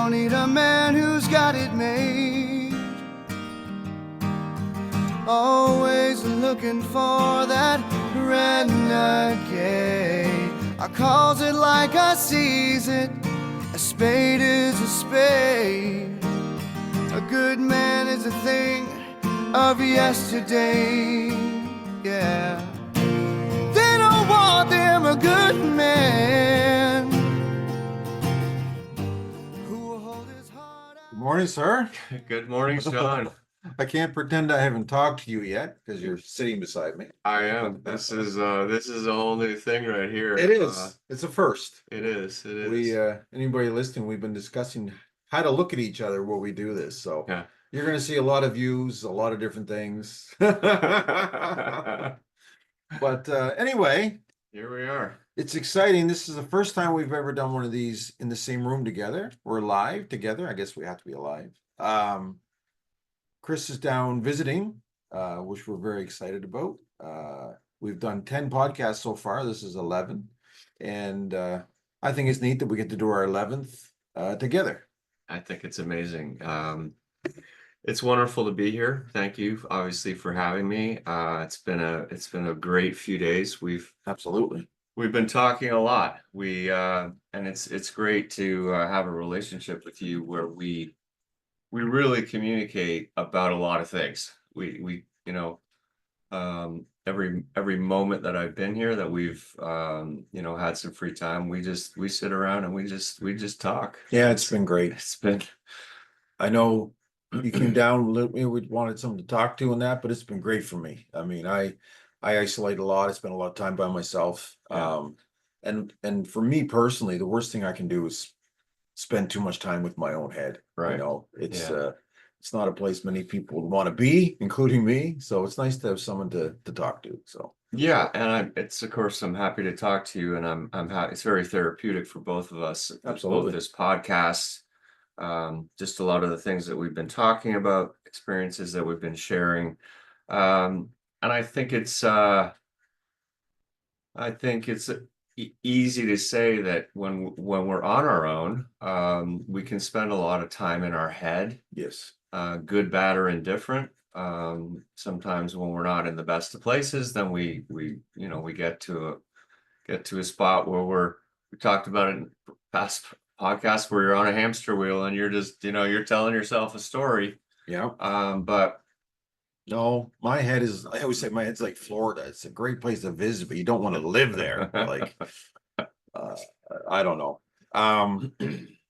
don't need a man who's got it made. Always looking for that renegade. I calls it like I sees it. A spade is a spade. A good man is a thing of yesterday. Yeah. They don't want them a good man who will hold his heart out. Good morning, sir. Good morning, Sean. I can't pretend I haven't talked to you yet because you're sitting beside me. I am. This is a whole new thing right here. It is. It's a first. It is. It is. We anybody listening, we've been discussing how to look at each other while we do this. So Yeah. you're going to see a lot of views, a lot of different things. But anyway, Here we are. it's exciting. This is the first time we've ever done one of these in the same room together. We're live together. I guess we have to be alive. Chris is down visiting, which we're very excited about. We've done 10 podcasts so far. This is 11. And I think it's neat that we get to do our 11th together. I think it's amazing. It's wonderful to be here. Thank you, obviously, for having me. It's been a great few days. Absolutely. We've been talking a lot. And it's great to have a relationship with you where we really communicate about a lot of things. We every moment that I've been here that we've had some free time, we sit around and we just talk. Yeah, it's been great. It's been I know you came down, we wanted someone to talk to and that, but it's been great for me. I mean, I isolate a lot. I spend a lot of time by myself. Yeah. And for me personally, the worst thing I can do is spend too much time with my own head. Right. You know, it's Yeah. it's not a place many people would want to be, including me. So it's nice to have someone to talk to. So Yeah, and of course I'm happy to talk to you, and I'm happy. It's very therapeutic for both of us. Absolutely. Both this podcast, just a lot of the things that we've been talking about, experiences that we've been sharing, and I think it's easy to say that when we're on our own, we can spend a lot of time in our head, yes. good, bad, or indifferent. Sometimes when we're not in the best of places, then we get to a spot where we talked about it in past podcasts where you're on a hamster wheel and you're just you're telling yourself a story. Yeah. But No, my head is, I always say my head's like Florida. It's a great place to visit, but you don't want to live there. Like, I don't know.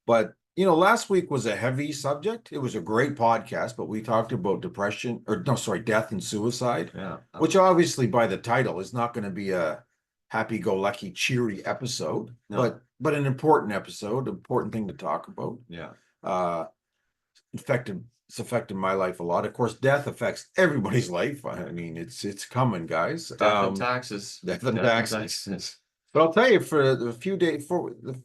But last week was a heavy subject. It was a great podcast, but we talked about depression, or no, sorry, death and suicide, yeah, which obviously by the title is not going to be a happy-go-lucky, cheery episode, No. but an important episode, important thing to talk about. yeah, It's affected my life a lot. Of course, death affects everybody's life. I mean, it's coming, guys. death and taxes. Death and taxes. taxes. But I'll tell you, for a few days,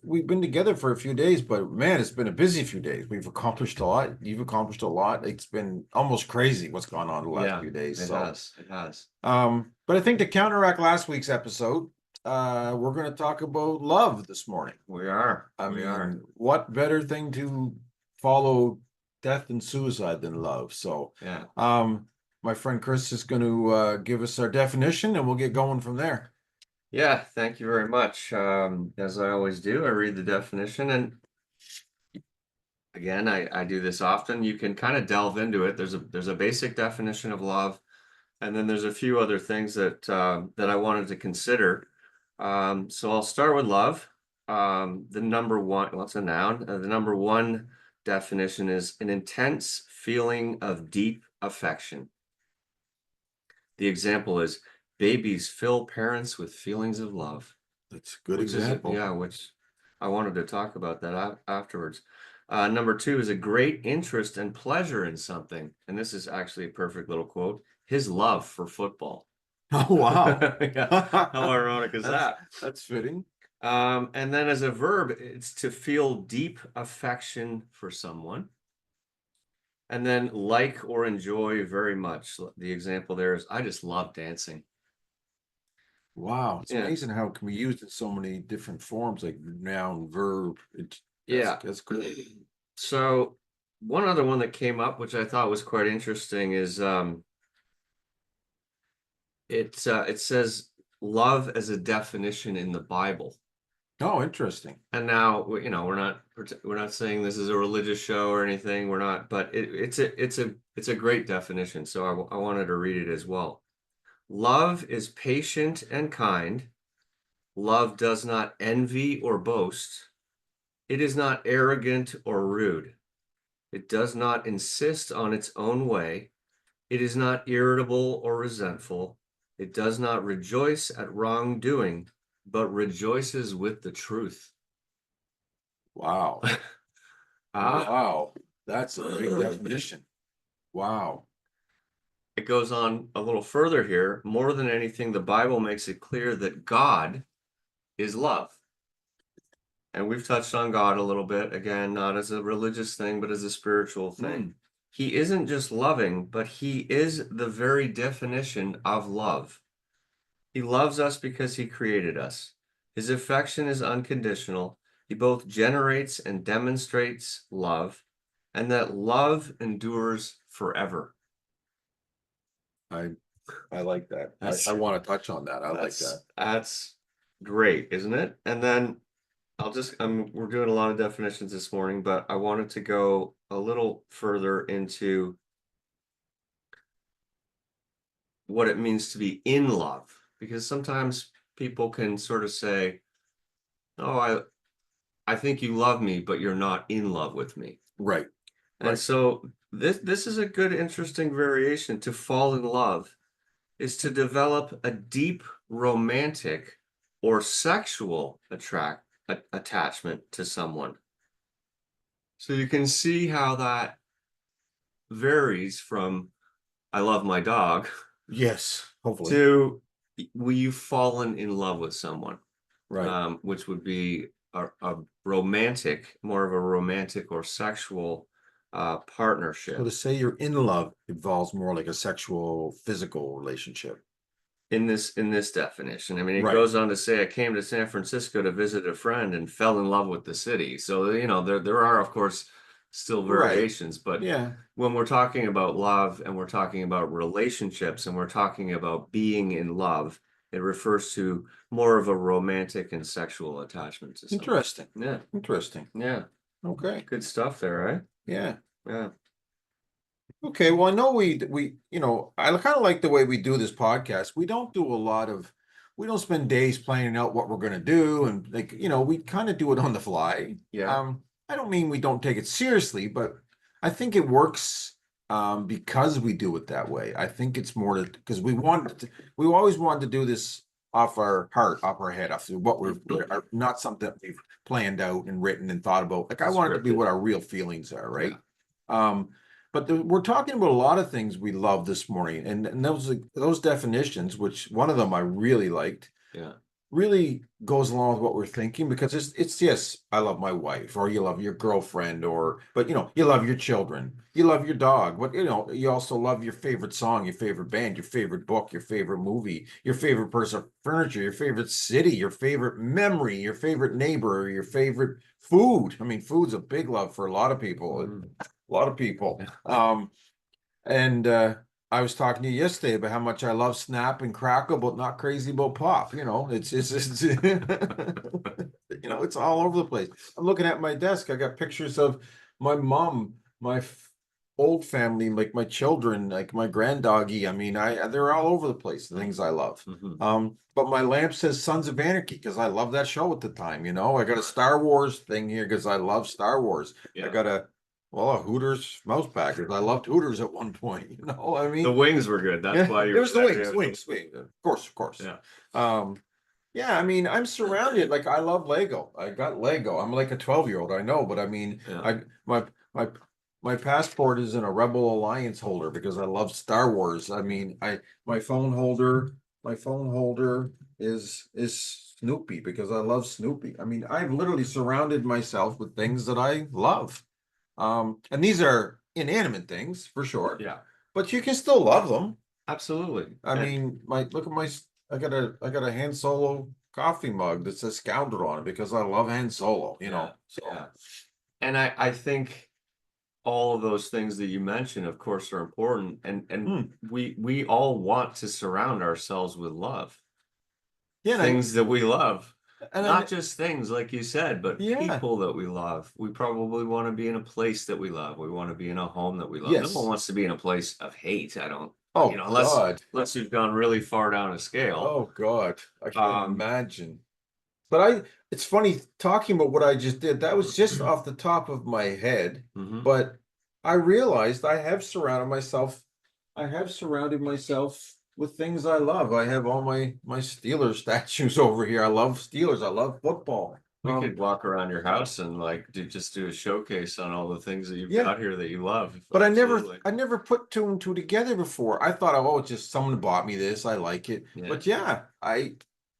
we've been together for a few days, but man, it's been a busy few days. We've accomplished a lot. You've accomplished a lot. It's been almost crazy what's gone on the last few days. It So, has. It has. but I think to counteract last week's episode, we're going to talk about love this morning. We are. I we are. mean, what better thing to follow death and suicide than love? So, Yeah. my friend Chris is going to give us our definition, and we'll get going from there. Yeah, thank you very much. As I always do, I read the definition, and again, I do this often. You can kind of delve into it. There's a basic definition of love, and then there's a few other things that I wanted to consider. So I'll start with love. The number one, what's a noun? The number one definition is an intense feeling of deep affection. The example is, babies fill parents with feelings of love. That's a good Which example. which I wanted to talk about that afterwards. Number two is a great interest and pleasure in something. And this is actually a perfect little quote. His love for football. Oh, wow. Yeah. How ironic is that? That's fitting. And then as a verb, it's to feel deep affection for someone. And then like or enjoy very much. The example there is, I just love dancing. Wow, it's Yeah. amazing how it can be used in so many different forms, like noun, verb. Yeah. That's great. So one other one that came up, which I thought was quite interesting, is it says love as a definition in the Bible. Oh, interesting. And now we're not saying this is a religious show or anything. We're not, but it's a great definition. So I wanted to read it as well. Love is patient and kind. Love does not envy or boast. It is not arrogant or rude. It does not insist on its own way. It is not irritable or resentful. It does not rejoice at wrongdoing, but rejoices with the truth. Wow. Wow. That's a big definition. Wow. It goes on a little further here. More than anything, the Bible makes it clear that God is love. And we've touched on God a little bit, again, not as a religious thing, but as a spiritual thing. He isn't just loving, but he is the very definition of love. He loves us because he created us. His affection is unconditional. He both generates and demonstrates love, and that love endures forever. I like that. That's- I want to touch on that. I like that. That's great, isn't it? And then we're doing a lot of definitions this morning, but I wanted to go a little further into what it means to be in love, because sometimes people can sort of say, "Oh, I think you love me, but you're not in love with me." Right. And Right. so this is a good, interesting variation. To fall in love is to develop a deep romantic or sexual attachment to someone. So you can see how that varies from "I love my dog" Yes. Hopefully. to "will you fallen in love with someone," Right. which would be a romantic, more of a romantic or sexual partnership. So to say you're in love involves more like a sexual, physical relationship. In this definition. I mean, it Right. goes on to say, "I came to San Francisco to visit a friend and fell in love with the city." So, there are, of course, still Right. variations, but Yeah. when we're talking about love and we're talking about relationships and we're talking about being in love, it refers to more of a romantic and sexual attachment to someone. Interesting. Yeah, Interesting. yeah, Okay. good stuff there, right? Yeah. Yeah. Okay. Well, I know I kind of like the way we do this podcast. We don't spend days planning out what we're going to do. And we kind of do it on the fly. Yeah. I don't mean we don't take it seriously, but I think it works because we do it that way. I think it's more because we always wanted to do this off our heart, off our head, off what we're not something that we've planned out and written and thought about. Like I want it to be Scripted. what our real feelings are, right? But we're talking about a lot of things we love this morning, and those definitions, which one of them I really liked, Yeah. really goes along with what we're thinking, because it's yes, I love my wife, or you love your girlfriend, but you love your children, you love your dog, but you also love your favorite song, your favorite band, your favorite book, your favorite movie, your favorite piece of furniture, your favorite city, your favorite memory, your favorite neighbor, or your favorite food. I mean, food's a big love for a lot of people. A lot of people. And I was talking to you yesterday about how much I love Snap and Crackle, but not crazy about Pop. It's it's all over the place. I'm looking at my desk. I got pictures of my mom, my old family, like my children, like my granddoggy. I mean, they're all over the place, the things I love. But my lamp says Sons of Anarchy because I love that show at the time. I got a Star Wars thing here because I love Star Wars. Yeah. I got a Hooters mouse package. I loved Hooters at one point. I mean, The wings were good. That's why it was the wings. Of course. Yeah. Yeah, I mean, I'm surrounded. Like I love Lego. I got Lego. I'm like a 12-year-old, I know, but I mean, Yeah. my passport is in a Rebel Alliance holder because I love Star Wars. I mean, my phone holder is Snoopy because I love Snoopy. I mean, I've literally surrounded myself with things that I love. And these are inanimate things for sure. Yeah. But you can still love them. Absolutely. I mean, I got a Han Solo coffee mug that says Scoundrel on it because I love Han Solo, Yeah, So yeah. And I think all of those things that you mentioned, of course, are important, and Hmm. we all want to surround ourselves with love, Yeah, and things that we love. and Not just things like you said, but Yeah. people that we love. We probably want to be in a place that we love. We want to be in a home that we love. No Yes. one wants to be in a place of hate. I don't, Oh, unless God. you've gone really far down a scale. Oh, God, I can't Um, imagine. But it's funny talking about what I just did. That was just off the top of my head. Mhm. But I realized I have surrounded myself with things I love. I have all my Steelers statues over here. I love Steelers. I love football. We could walk around your house and like do a showcase on all the things that you've got here that you love. But Absolutely. I never put two and two together before. I thought, oh, it's just someone bought me this. I like it. Yeah. But yeah,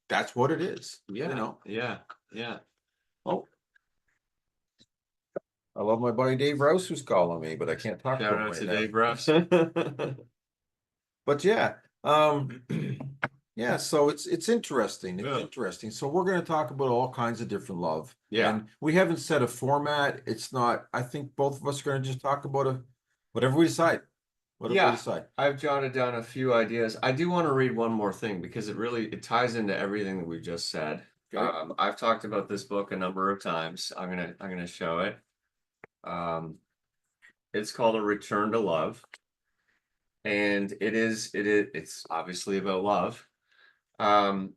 that's what it is. Yeah. You know. Yeah. Yeah. Oh, I love my buddy Dave Rouse who's calling me, but I can't talk to Shout him out right to now. Dave Russ. But yeah, yeah. So it's interesting. It's Yeah. interesting. So we're going to talk about all kinds of different love. Yeah. And we haven't set a format. It's not. I think both of us are going to just talk about whatever we decide. Whatever Yeah. we decide. I've jotted down a few ideas. I do want to read one more thing because it ties into everything that we just said. Okay. I've talked about this book a number of times. I'm gonna show it. It's called A Return to Love, and it's obviously about love. And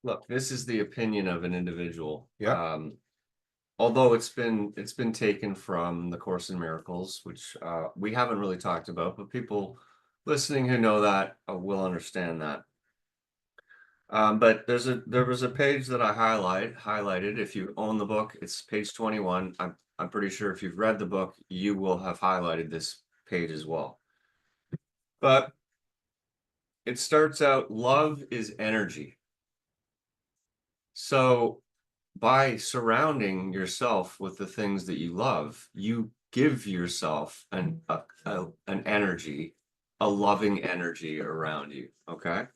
look, this is the opinion of an individual. Yeah. Although it's been taken from the Course in Miracles, which we haven't really talked about, but people listening who know that will understand that. But there was a page that I highlighted. If you own the book, it's page 21. I'm pretty sure if you've read the book, you will have highlighted this page as well. But it starts out, love is energy. So by surrounding yourself with the things that you love, you give yourself an energy, a loving energy around you. Okay.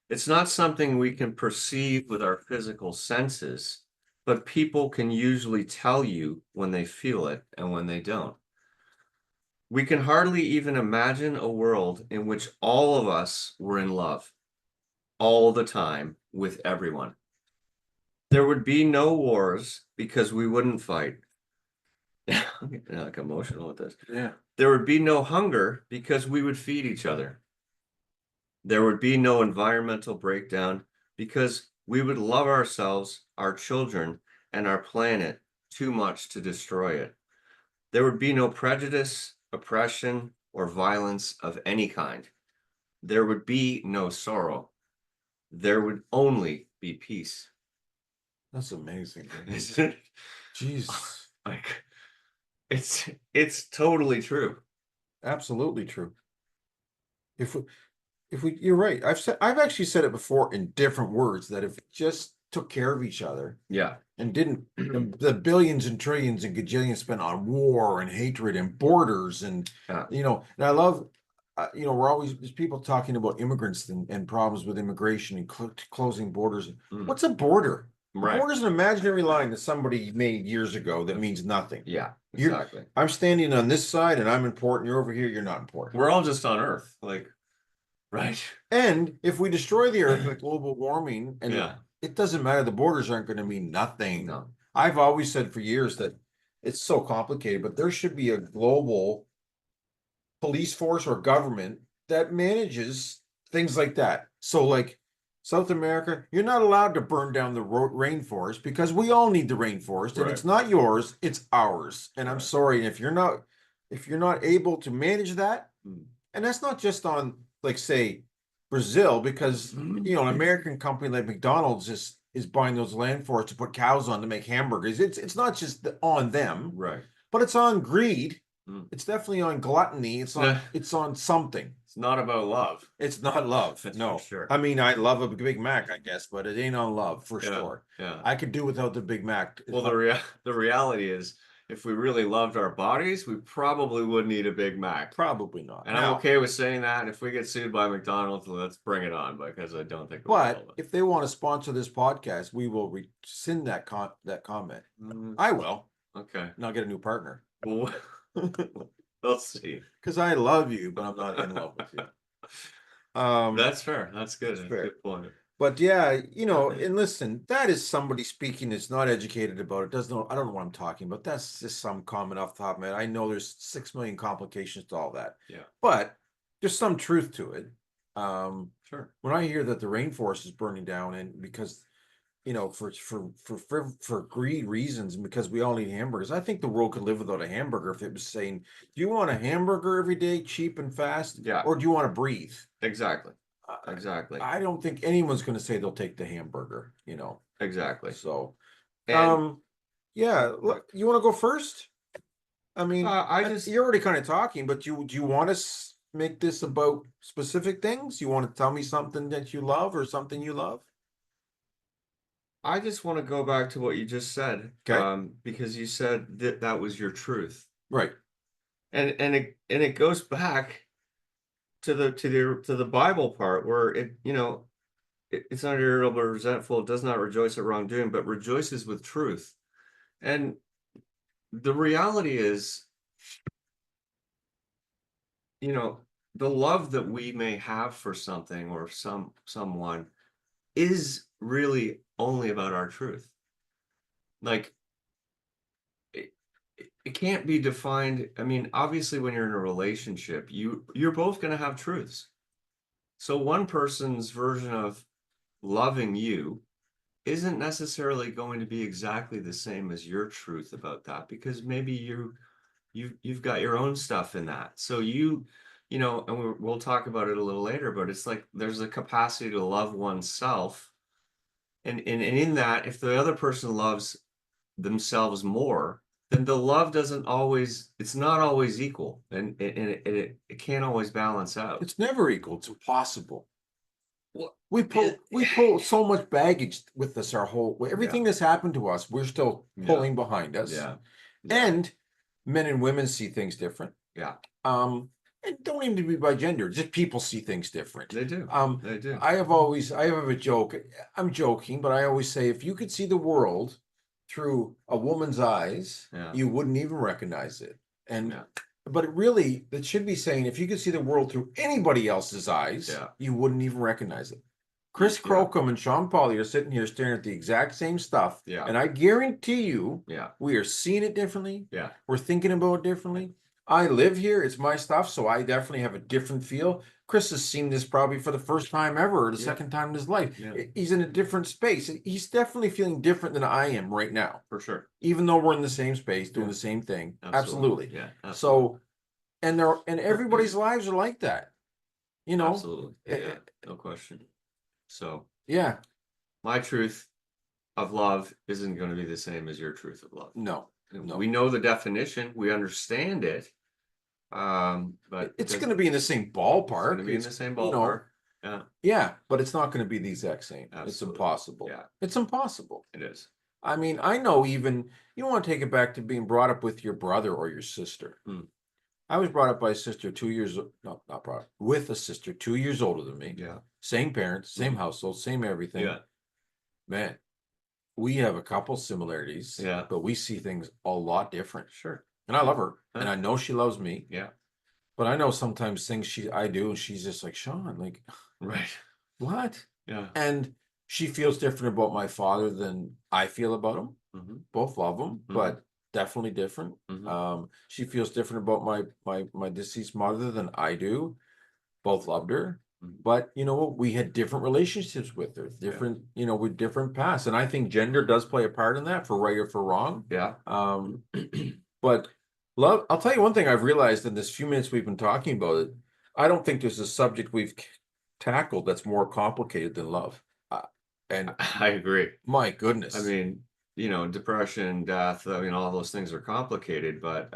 It's not something we can perceive with our physical senses, but people can usually tell you when they feel it and when they don't. We can hardly even imagine a world in which all of us were in love all the time with everyone. There would be no wars because we wouldn't fight. I'm getting like emotional with this. Yeah. There would be no hunger because we would feed each other. There would be no environmental breakdown because we would love ourselves, our children, and our planet too much to destroy it. There would be no prejudice, oppression, or violence of any kind. There would be no sorrow. There would only be peace. That's amazing. Isn't it? Jeez. Like, it's totally true. Absolutely true. You're right. I've actually said it before in different words that if we just took care of each other Yeah. and didn't the billions and trillions and gajillions spent on war and hatred and borders and Yeah. and I love there's people talking about immigrants and problems with immigration and closing borders. Mm. What's a border? A Right. border is an imaginary line that somebody made years ago that means nothing. Yeah, You're- exactly. I'm standing on this side and I'm important. You're over here. You're not important. We're all just on Earth, like, right? And if we destroy the earth with global warming, and Yeah. it doesn't matter, the borders aren't going to mean nothing. No. I've always said for years that it's so complicated, but there should be a global police force or government that manages things like that. So like South America, you're not allowed to burn down the rainforest because we all need the rainforest, and Right. it's not yours, it's ours. And I'm Right. sorry if you're not able to manage that, Mm. and that's not just on like say Brazil, because Mhm. an American company like McDonald's is buying those land forests to put cows on to make hamburgers. It's not just on them, Right. but it's on greed. Mm. It's definitely on gluttony. It's on Yeah. it's on something. It's not about love. It's not love. That's No. for sure. I mean, I love a Big Mac, I guess, but it ain't on love for Yeah. sure. Yeah. I could do without the Big Mac. Well, the reality is if we really loved our bodies, we probably wouldn't eat a Big Mac. Probably not. And I'm okay with saying that. And if we get sued by McDonald's, let's bring it on, because I don't think we But will. if they want to sponsor this podcast, we will rescind that comment. I will, Okay. and I'll get a new partner. Well, we'll see. Because I love you, but I'm not in love with you. That's fair. That's good. That's That's fair. a good point. But yeah, and listen, that is somebody speaking that's not educated about it. Doesn't know. I don't know what I'm talking about. That's just some comment off the top of my head. I know there's 6 million complications to all that. Yeah. But there's some truth to it. Sure. When I hear that the rainforest is burning down, and because for greed reasons, and because we all eat hamburgers, I think the world could live without a hamburger if it was saying, do you want a hamburger every day, cheap and fast? Yeah. Or do you want to breathe? Exactly. Exactly. I don't think anyone's going to say they'll take the hamburger, Exactly. So, And yeah, you want to go first? I mean, you're already kind of talking, but do you want to make this about specific things? You want to tell me something that you love or something you love? I just want to go back to what you just said. Okay. Because you said that was your truth. Right. And it goes back to the Bible part where it's not irritable or resentful, it does not rejoice at wrongdoing, but rejoices with truth. And the reality is, the love that we may have for something or someone is really only about our truth. Like, it can't be defined. I mean, obviously, when you're in a relationship, you're both going to have truths. So one person's version of loving you isn't necessarily going to be exactly the same as your truth about that, because maybe you've got your own stuff in that. So and we'll talk about it a little later, but it's like there's a capacity to love oneself. And in that, if the other person loves themselves more, then the love it's not always equal, and it can't always balance out. It's never equal. It's impossible. Well, We pull so much baggage with us everything that's happened to us, we're still pulling behind us. Yeah. And men and women see things different. Yeah. And don't even to be by gender, just people see things different. They do. They do. I have a joke. I'm joking, but I always say, if you could see the world through a woman's eyes, you wouldn't even recognize it. But it should be saying, if you could see the world through anybody else's eyes, you wouldn't even recognize it. Chris Crocombe and Sean Pauly are sitting here staring at the exact same stuff. Yeah. And I guarantee you, we are seeing it differently. Yeah. We're thinking about it differently. I live here. It's my stuff. So I definitely have a different feel. Chris has seen this probably for the first time ever, or the second time in his life. Yeah. He's in a different space. He's definitely feeling different than I am right now. For sure. Even though we're in the same space, doing the same thing. Absolutely. Yeah. So, Absolutely. and everybody's lives are like that. Absolutely. Yeah. No question. So yeah, my truth of love isn't going to be the same as your truth of love. No. We know the definition, we understand it. But it's going to be in the same ballpark. It's going to be in the same ballpark. Yeah, but it's not going to be the exact same. Absolutely. It's impossible. Yeah. It's impossible. It is. I mean, I know even you want to take it back to being brought up with your brother or your sister. I was brought up by a sister with a sister 2 years older than me. Yeah. Same parents, same household, same everything. Yeah. Man, we have a couple similarities. Yeah. But we see things a lot different. Sure. And I love her. And I know she loves me. Yeah. But I know sometimes things I do, and she's just like, Sean, like, right. What? Yeah. And she feels different about my father than I feel about him. Both love him, but definitely different. She feels different about my deceased mother than I do. Both loved her. But you know what? We had different relationships with her, different, with different paths. And I think gender does play a part in that, for right or for wrong. Yeah. But love, I'll tell you one thing I've realized in this few minutes we've been talking about it. I don't think there's a subject we've tackled that's more complicated than love. And I agree. My goodness. I mean, depression, death, all those things are complicated, but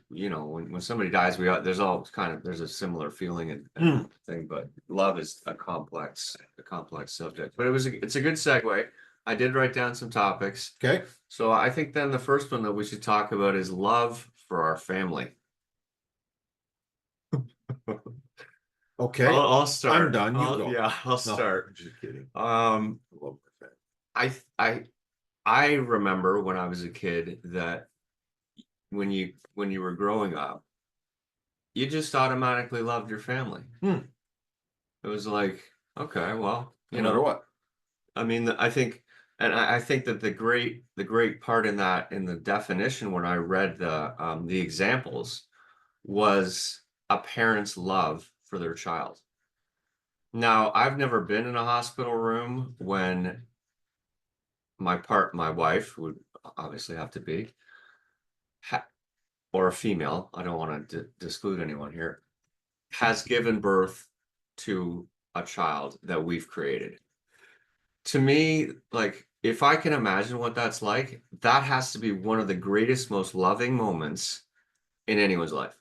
when somebody dies, there's a similar feeling and thing, but love is a complex subject. But it's a good segue. I did write down some topics. Okay, So I think then the first one that we should talk about is love for our family. okay. I'll start. I'm done. You go. Yeah, I'll No, start. I'm just kidding. Um, I love my family. I remember when I was a kid that when you were growing up, you just automatically loved your family. Hmm. It was like, okay, well, No matter what. I mean, I think, and I think that the great part in that, in the definition, when I read the examples, was a parent's love for their child. Now, I've never been in a hospital room when my wife would obviously have to be, or a female, I don't want to exclude anyone here, has given birth to a child that we've created. To me, like, if I can imagine what that's like, that has to be one of the greatest, most loving moments in anyone's life.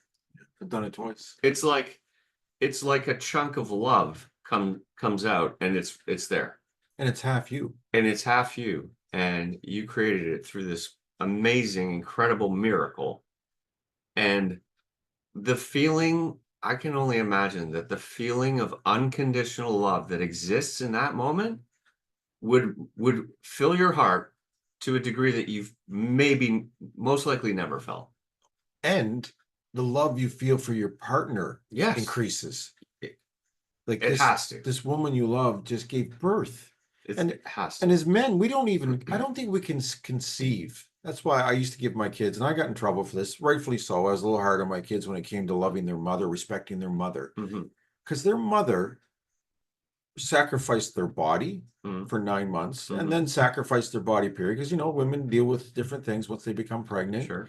I've done it twice. It's like a chunk of love comes out, and it's there. And it's half you. And it's half you, and you created it through this amazing, incredible miracle. And the feeling, I can only imagine that the feeling of unconditional love that exists in that moment would fill your heart to a degree that you've maybe most likely never felt. And the love you feel for your partner Yes. increases. Like It has to. This woman you love just gave birth. It has to. And as men, we don't even, I don't think we can conceive. That's why I used to give my kids, and I got in trouble for this, rightfully so. I was a little hard on my kids when it came to loving their mother, respecting their mother. Mhm. Because their mother sacrificed their body Mhm. for 9 months Mhm. and then sacrificed their body period. Because, women deal with different things once they become pregnant. Sure.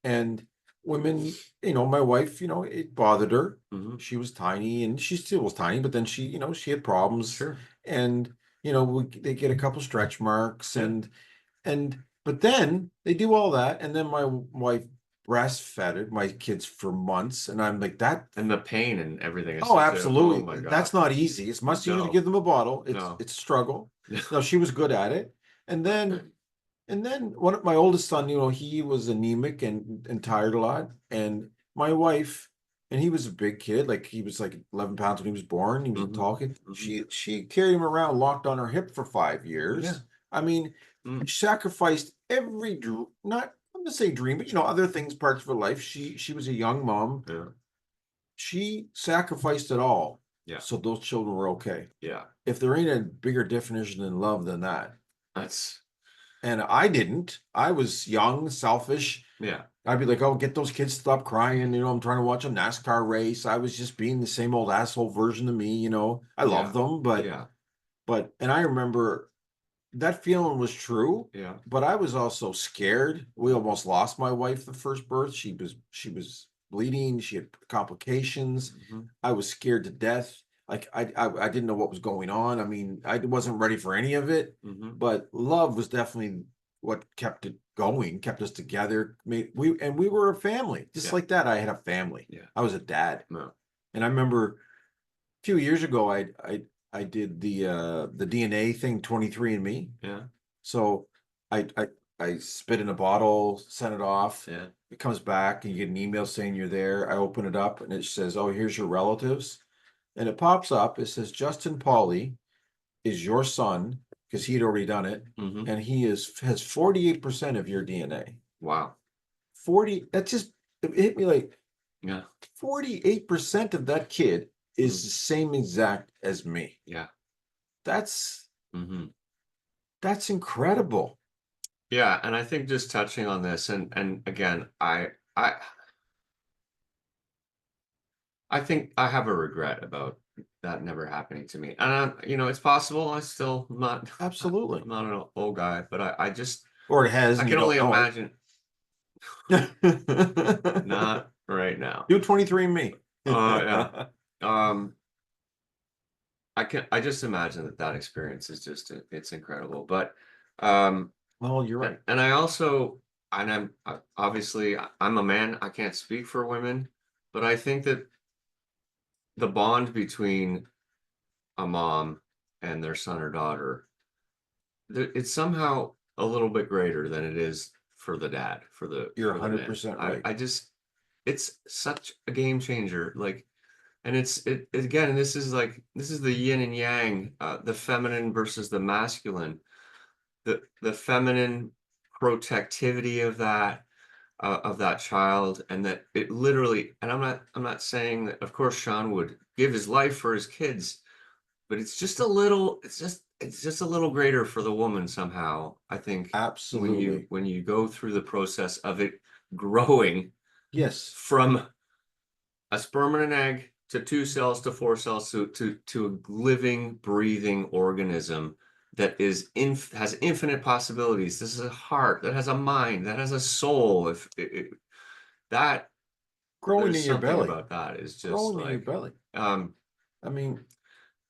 And women, my wife, it bothered her. Mhm. She was tiny, and she still was tiny, but then she had problems. Sure. And, they get a couple stretch marks Yeah. but then they do all that. And then my wife breastfed my kids for months. And I'm like, that. And the pain and everything. Oh, absolutely. Oh my God. That's not easy. It's much easier to No. give them a bottle. No. It's a struggle. No, she was good at it. And then one of my oldest son, he was anemic and tired a lot. And my wife, and he was a big kid, like he was like 11 pounds when he was born. He was Mhm. talking. Mhm. She carried him around, locked on her hip for 5 years. Yeah. I mean, Mm. she sacrificed every not I'm gonna say dream, but other things, parts of her life. She was a young mom. Yeah. She sacrificed it all. Yeah. So those children were okay. Yeah. If there ain't a bigger definition in love than that. That's, And I didn't. I was young, selfish. yeah. I'd be like, oh, get those kids to stop crying. I'm trying to watch a NASCAR race. I was just being the same old asshole version of me. I love them, but Yeah. and I remember that feeling was true. Yeah. But I was also scared. We almost lost my wife the first birth. She was bleeding. She had complications. Mhm. I was scared to death. Like I didn't know what was going on. I mean, I wasn't ready for any of it. Mhm. But love was definitely what kept it going, kept us together. We were a family. Just Yeah. like that, I had a family. Yeah. I was a dad. No. And I remember a few years ago, I did the DNA thing, 23andMe. Yeah. So I spit in a bottle, sent it off. Yeah. It comes back, and you get an email saying you're there. I open it up, and it says, "Oh, here's your relatives," and it pops up. It says Justin Pauly is your son, because he had already done it, Mhm. and he has 48% of your DNA. Wow. 40. That just it hit me like Yeah. 48% of that kid is the same exact as me. Yeah. That's Mm-hmm. incredible. Yeah, and I think just touching on this, and again, I think I have a regret about that never happening to me. And it's possible I still not Absolutely. I'm not an old guy, but I just Or it has. I and can you only don't know imagine it. not right now. Do 23andMe. Yeah. I just imagine that experience is just it's incredible. But Well, you're right. and I also, and obviously I'm a man, I can't speak for women, but I think that the bond between a mom and their son or daughter, it's somehow a little bit greater than it is for the dad, for the You're for the man. 100% right. I just, it's such a game changer. Like, and again, this is the yin and yang, the feminine versus the masculine, the feminine protectivity of that child, and that it literally, and I'm not saying that of course Sean would give his life for his kids, but it's just a little, it's just a little greater for the woman somehow, I think, Absolutely. when you go through the process of it growing Yes. from a sperm and an egg to 2 cells to 4 cells to a living, breathing organism that has infinite possibilities. This is a heart that has a mind, that has a soul. If that Growing there's in your something belly. about that is just Growing in your like, belly. I mean,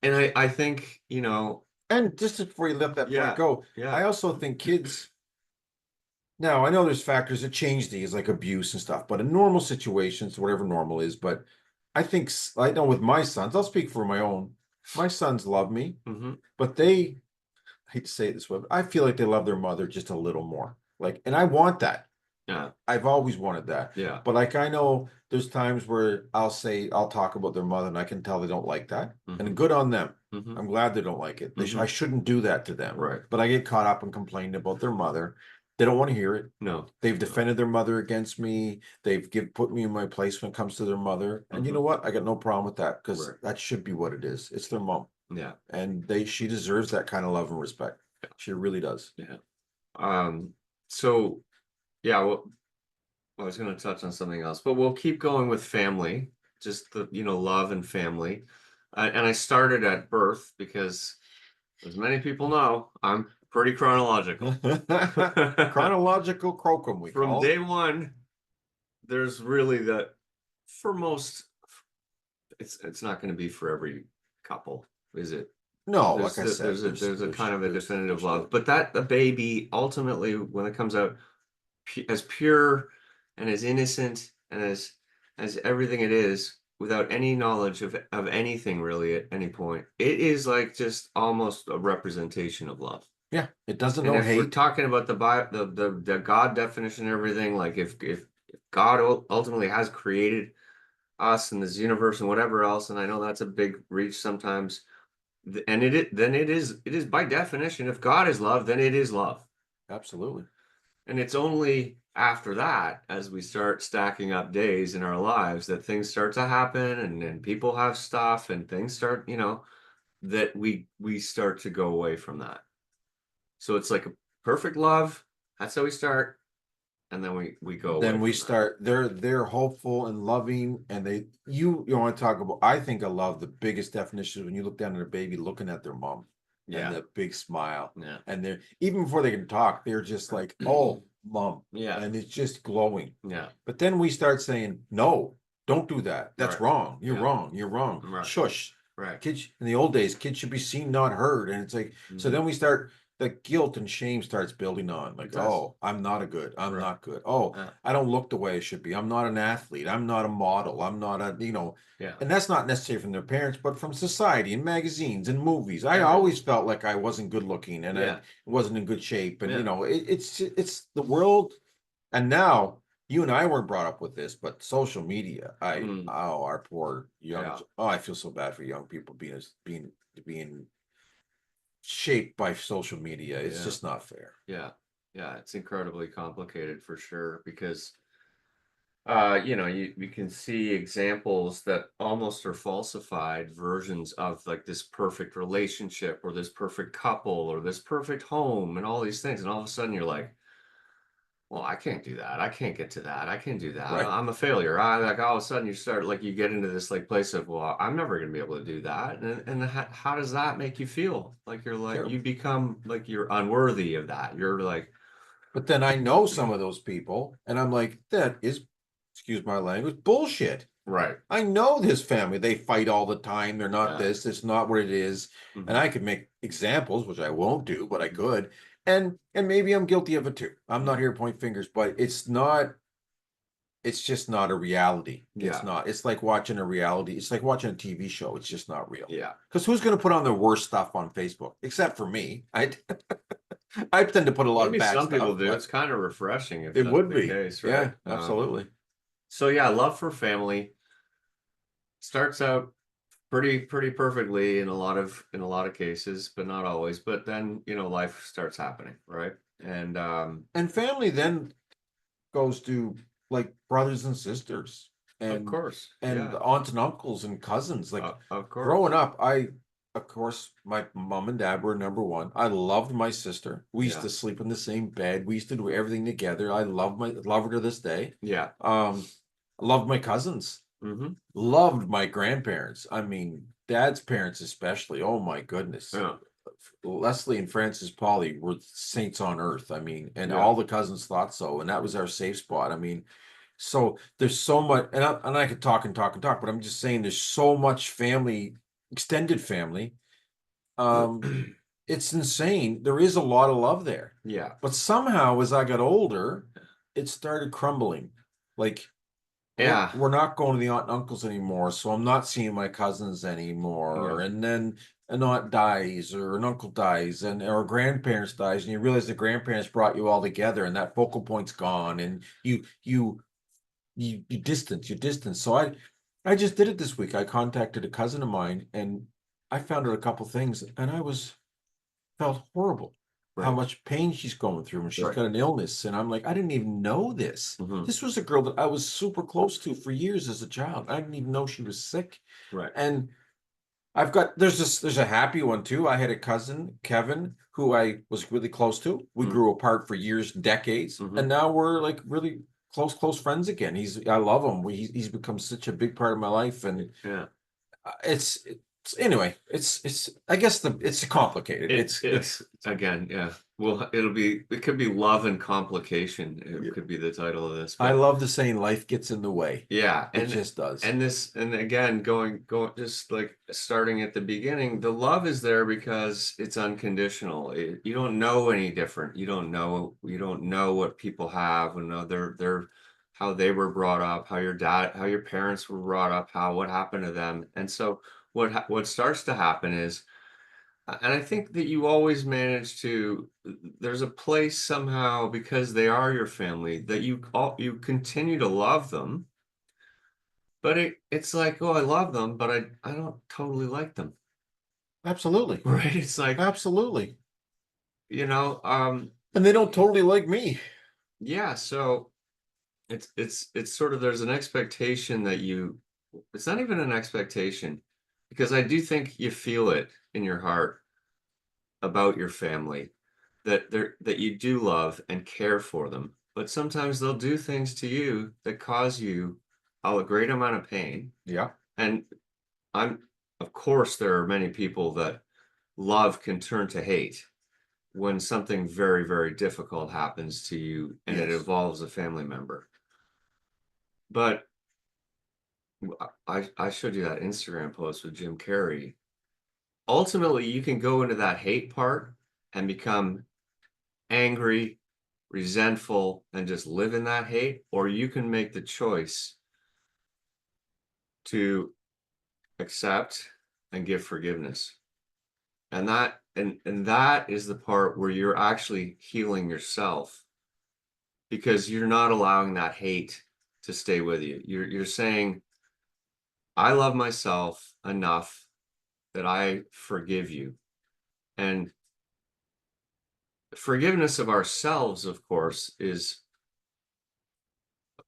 and I think, and just before you let that Yeah, point go, yeah. I also think kids. Now I know there's factors that change these, like abuse and stuff, but in normal situations, whatever normal is, but I think I know with my sons, I'll speak for my own. My sons love me, Mhm. but I hate to say it this way, but I feel like they love their mother just a little more. Like, and I want that. Yeah, I've always wanted that. yeah. But like I know there's times where I'll talk about their mother and I can tell they don't like that. Mhm. And good on them. Mhm. I'm glad they don't like it. Mhm. I shouldn't do that to them. Right. But I get caught up and complaining about their mother. They don't want to hear it. No. They've defended their mother against me. They've put me in my place when it comes to their mother. And you Mhm. know what? I got no problem with that because Right. that should be what it is. It's their mom. Yeah. And she deserves that kind of love and respect. She really does. Yeah. So yeah, well, I was going to touch on something else, but we'll keep going with family, just the, love and family. And I started at birth because, as many people know, I'm pretty chronological. Chronological crocum, we From call day it. one, there's really for most, it's not going to be for every couple, is it? No, like I said, There's a kind of a definitive love, but that the baby ultimately, when it comes out as pure and as innocent and as everything it is, without any knowledge of anything really at any point, it is like just almost a representation of love. Yeah, it doesn't And know if we're hate. talking about the God definition and everything, like if God ultimately has created us and this universe and whatever else, and I know that's a big reach sometimes, and it is by definition, if God is love, then it is love. Absolutely. And it's only after that, as we start stacking up days in our lives, that things start to happen, and people have stuff and things start, that we start to go away from that. So it's like a perfect love. That's how we start. And then we go away Then we from that. start, they're hopeful and loving, and you want to talk about, I think I love the biggest definition is when you look down at a baby looking at their mom. Yeah. And the big smile. Yeah. And they're, even before they can talk, they're just like, oh, mom. Yeah. And it's just glowing. Yeah. But then we start saying, no, don't do that. That's Right. wrong. You're Yeah. wrong. You're wrong. Right. Shush. Right. Kids in the old days, kids should be seen, not heard. And it's like, so then we start, the guilt and shame starts building on. Like, It does. oh, I'm not Right. not good. Oh, Yeah. I don't look the way I should be. I'm not an athlete. I'm not a model. I'm not a, Yeah. and that's not necessarily from their parents, but from society and magazines and movies. I Yeah. always felt like I wasn't good looking and Yeah. I wasn't in good shape. And Yeah. it's the world. And now you and I weren't brought up with this, but social media. Our poor young. Yeah. Oh, I feel so bad for young people being shaped by social media. It's Yeah. just not fair. Yeah. Yeah. It's incredibly complicated for sure, because you can see examples that almost are falsified versions of like this perfect relationship or this perfect couple or this perfect home and all these things, and all of a sudden you're like, well, I can't do that, I can't get to that, I can't do that, Right. I'm a failure. I like all of a sudden you start, like, you get into this like place of, well, I'm never going to be able to do that, and how does that make you feel? Like you're like, Terrible. you become like you're unworthy of that. You're like, But then I know some of those people, and I'm like, that is, excuse my language, bullshit. right. I know this family, they fight all the time. They're not Yeah. this, it's not what it is. Mhm. And I could make examples, which I won't do, but I could. And maybe I'm guilty of it too. I'm not here to point fingers, but it's just not a reality. It's Yeah. not. It's like watching a reality. It's like watching a TV show. It's just not real. Yeah. Because who's going to put on their worst stuff on Facebook? Except for me. I tend to put a lot Maybe of bad some people stuff, do. but It's kind of refreshing if it that's would the be. case, Yeah, right? absolutely. So yeah, love for family starts out pretty perfectly in a lot of cases, but not always. But then, life starts happening, right? And And family then goes to like brothers and sisters of and course, and yeah, aunts and uncles and cousins. Like of course, growing up, of course, my mom and dad were number one. I loved my sister. We used yeah, to sleep in the same bed. We used to do everything together. I love her to this day. yeah, I loved my cousins. mm-hmm, Loved my grandparents. I mean, dad's parents especially. Oh my goodness. yeah, Leslie and Francis Polly were saints on earth. I mean, and yeah, all the cousins thought so, and that was our safe spot. I mean, so there's so much, and I could talk and talk and talk, but I'm just saying there's so much family, extended family. It's insane. There is a lot of love there, yeah, but somehow as I got older, it started crumbling. Like yeah, we're not going to the aunt and uncles anymore, so I'm not seeing my cousins yeah, anymore. And then an aunt dies or an uncle dies and or grandparents dies, and you realize the grandparents brought you all together and that focal point's gone and you distance. So I just did it this week. I contacted a cousin of mine and I found out a couple things and felt horrible how right, much pain she's going through and she's right, got an illness. And I'm like, I didn't even know this. mm-hmm, This was a girl that I was super close to for years as a child. I didn't even know she was sick. right, And there's a happy one too. I had a cousin, Kevin, who I was really close to. We mm, grew apart for years, decades, mm-hmm, and now we're like really close friends again. I love him. He's become such a big part of my life, and yeah. it's anyway. It's I guess it's complicated. It's again, yeah. Well, it could be love and complication. It could be the title of this, I but love the saying life gets in the way. yeah, It just does. and again, going just like starting at the beginning, the love is there because it's unconditional. You don't know any different. You don't know what people have, and know their how they were brought up, how your parents were brought up, what happened to them, and so what starts to happen is. And I think that you always manage to, there's a place somehow because they are your family that you continue to love them, but it's like, oh, I love them, but I don't totally like them. Absolutely. Right? It's like, Absolutely. you know, And they don't totally like me. yeah, so it's sort of there's an expectation that it's not even an expectation because I do think you feel it in your heart about your family that you do love and care for them, but sometimes they'll do things to you that cause you a great amount of pain. Yeah. And I'm of course there are many people that love can turn to hate when something very, very difficult happens to you and it Yes. involves a family member. But I showed you that Instagram post with Jim Carrey. Ultimately, you can go into that hate part and become angry, resentful, and just live in that hate, or you can make the choice to accept and give forgiveness. And that is the part where you're actually healing yourself because you're not allowing that hate to stay with you. You're saying, I love myself enough that I forgive you. And forgiveness of ourselves, of course, is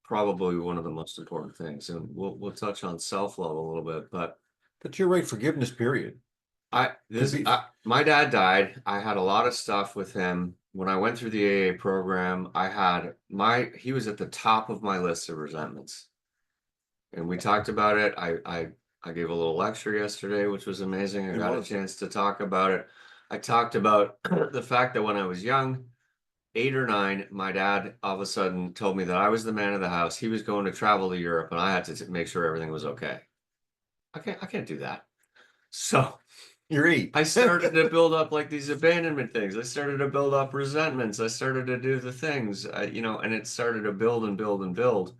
probably one of the most important things. And we'll touch on self-love a little bit, but You're right, forgiveness, period. my dad died. I had a lot of stuff with him. When I went through the AA program, he was at the top of my list of resentments. And we talked about it. I gave a little lecture yesterday, which was amazing. I got a chance to talk about it. I talked about the fact that when I was young, 8 or 9, my dad all of a sudden told me that I was the man of the house. He was going to travel to Europe and I had to make sure everything was okay. I can't do that. So You're 8. I started to build up like these abandonment things. I started to build up resentments. I started to do the things, and it started to build and build and build.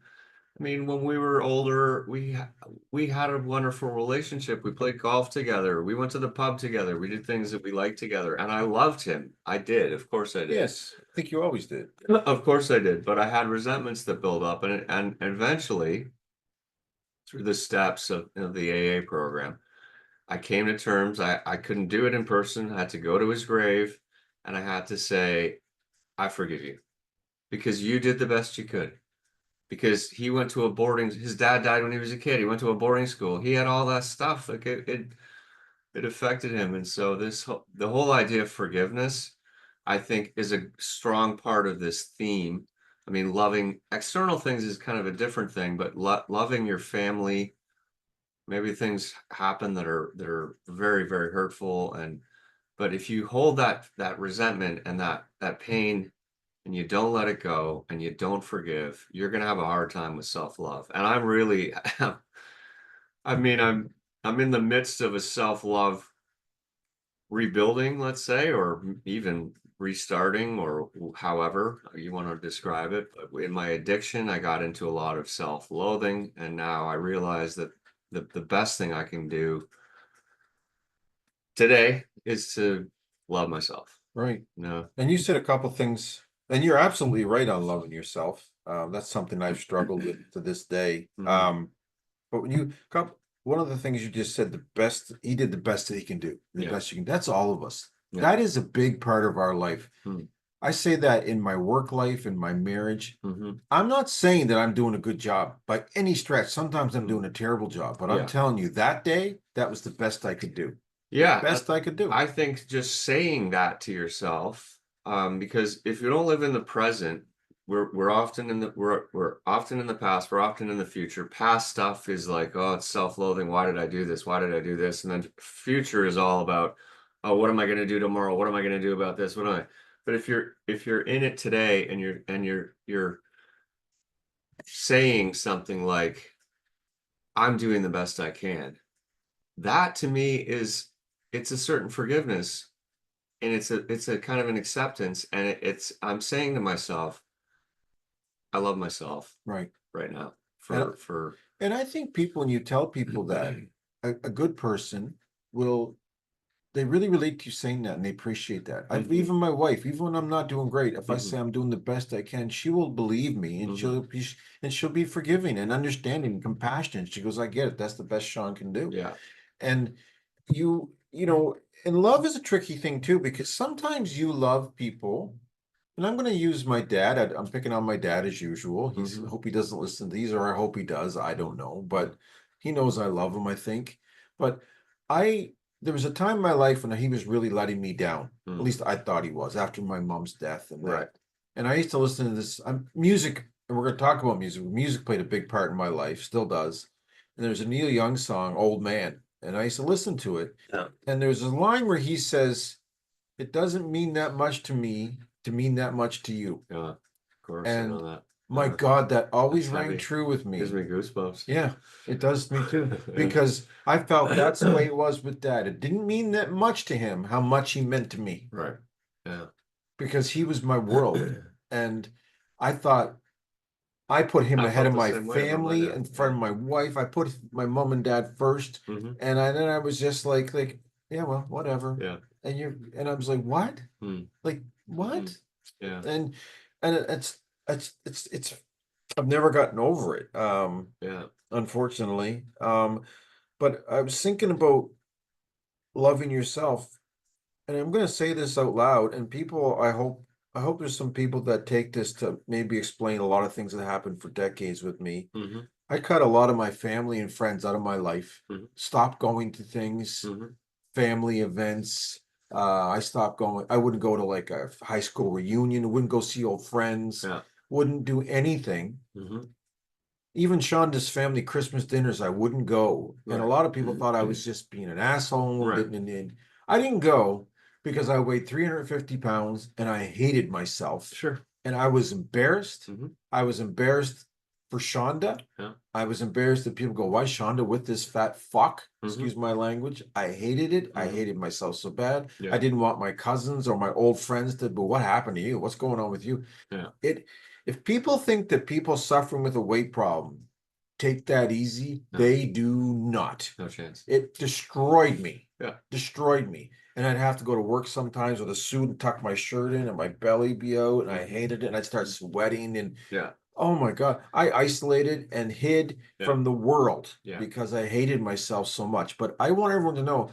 I mean, when we were older, we had a wonderful relationship. We played golf together. We went to the pub together. We did things that we liked together, and I loved him. I did, of course, I did. Yes, I think you always did. Of course, I did. But I had resentments that build up, and eventually, through the steps of the AA program, I came to terms. I couldn't do it in person. I had to go to his grave, and I had to say, I forgive you because you did the best you could. Because he went to a boarding, his dad died when he was a kid. He went to a boarding school. He had all that stuff. Like it affected him. And so the whole idea of forgiveness, I think, is a strong part of this theme. I mean, loving external things is kind of a different thing, but loving your family, maybe things happen that are very, very hurtful. But if you hold that resentment and that pain and you don't let it go and you don't forgive, you're going to have a hard time with self-love. And I'm really, I mean, I'm in the midst of a self-love rebuilding, let's say, or even restarting, or however you want to describe it. But in my addiction, I got into a lot of self-loathing, and now I realize that the best thing I can do today is to love myself. Right. No. And you said a couple things, and you're absolutely right on loving yourself. That's something I've struggled with to this day. Mhm. But one of the things you just said, he did the best that he can do, the Yeah. best you can. That's all of us. Yeah. That is a big part of our life. Hmm. I say that in my work life, in my marriage. Mhm. I'm not saying that I'm doing a good job by any stretch. Sometimes I'm doing a terrible job, but Yeah. I'm telling you, that day, that was the best I could do. Yeah, Best I could do. I think just saying that to yourself, because if you don't live in the present, we're often in the we're often in the past, we're often in the future. Past stuff is like, oh, it's self-loathing. Why did I do this? Why did I do this? And then future is all about, oh, what am I going to do tomorrow? What am I going to do about this? What am I? But if you're in it today and you're saying something like, I'm doing the best I can, that to me it's a certain forgiveness, and it's a kind of an acceptance, and it's I'm saying to myself, I love myself Right. right now And- for And I think people, when you tell people that, a good person they really relate to you saying that and they appreciate that. Mhm. Even my wife, even when I'm not doing great, if I Mhm. say I'm doing the best I can, she will believe me and Mhm. she'll be forgiving and understanding and compassionate. She goes, I get it. That's the best Sean can do. yeah. And you know, and love is a tricky thing too, because sometimes you love people. And I'm going to use my dad. I'm picking on my dad as usual. I Mhm. hope he doesn't listen to these, or I hope he does. I don't know, but he knows I love him, I think. But there was a time in my life when he was really letting me down. At Mm. least I thought he was after my mom's death and Right. that. And I used to listen to this music, and we're going to talk about music. Music played a big part in my life, still does. And there's a Neil Young song, Old Man, and I used to listen to it. Yeah. And there's a line where he says, it doesn't mean that much to me to mean that much to you. Yeah. Of course, I And know that. my Yeah. God, that always That's rang heavy. true with me. Gives me goosebumps. Yeah, it does me too. Because I felt that's the way it was with Dad. It didn't mean that much to him, how much he meant to me. Right. Yeah. Because he was my world. And I thought I put him I ahead felt of the my same way about my family dad. in front of my wife. I put my mom and dad first. Mhm. And then I was just like, yeah, well, whatever. Yeah. And I was like, what? Mm. Like, what? Yeah. And it's I've never gotten over it, Yeah. unfortunately. But I was thinking about loving yourself, and I'm gonna say this out loud, and people, I hope there's some people that take this to maybe explain a lot of things that happened for decades with me. Mhm. I cut a lot of my family and friends out of my life, Mhm. stopped going to things, Mhm. family events. I stopped going. I wouldn't go to like a high school reunion. Wouldn't go see old friends. Yeah. Wouldn't do anything. Mhm. Even Shonda's family Christmas dinners, I wouldn't go. And a Right. lot of people thought I was just being an asshole. Right. I didn't go because I weighed 350 pounds and I hated myself. Sure. And I was embarrassed. Mhm. I was embarrassed for Shonda, Yeah. I was embarrassed that people go, why Shonda with this fat fuck? Mhm. Excuse my language. I hated it. I Mhm. hated myself so bad. Yeah. I didn't want my cousins or my old friends to, but what happened to you? What's going on with you? Yeah. If people think that people suffering with a weight problem take that easy, No. they do not. No chance. It destroyed me. Yeah. Destroyed me. And I'd have to go to work sometimes with a suit and tuck my shirt in and my belly be out, and I hated it. And I'd start sweating and Yeah. oh my God, I isolated and hid Yeah. from the world Yeah. because I hated myself so much. But I want everyone to know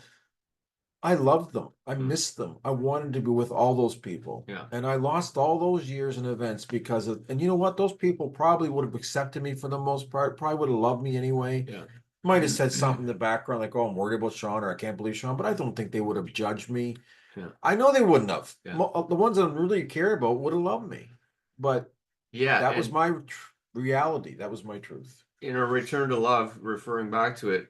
I loved them. I missed them. I wanted to be with all those people. Yeah. And I lost all those years and events because of, and you know what? Those people probably would have accepted me for the most part, probably would have loved me anyway. Yeah. Might have said something in the background like, oh, I'm worried about Sean or I can't believe Sean, but I don't think they would have judged me. Yeah. I know they wouldn't have. Yeah. The ones that I really care about would have loved me. But Yeah. that was and my reality. That was my truth. in a return to love, referring back to it,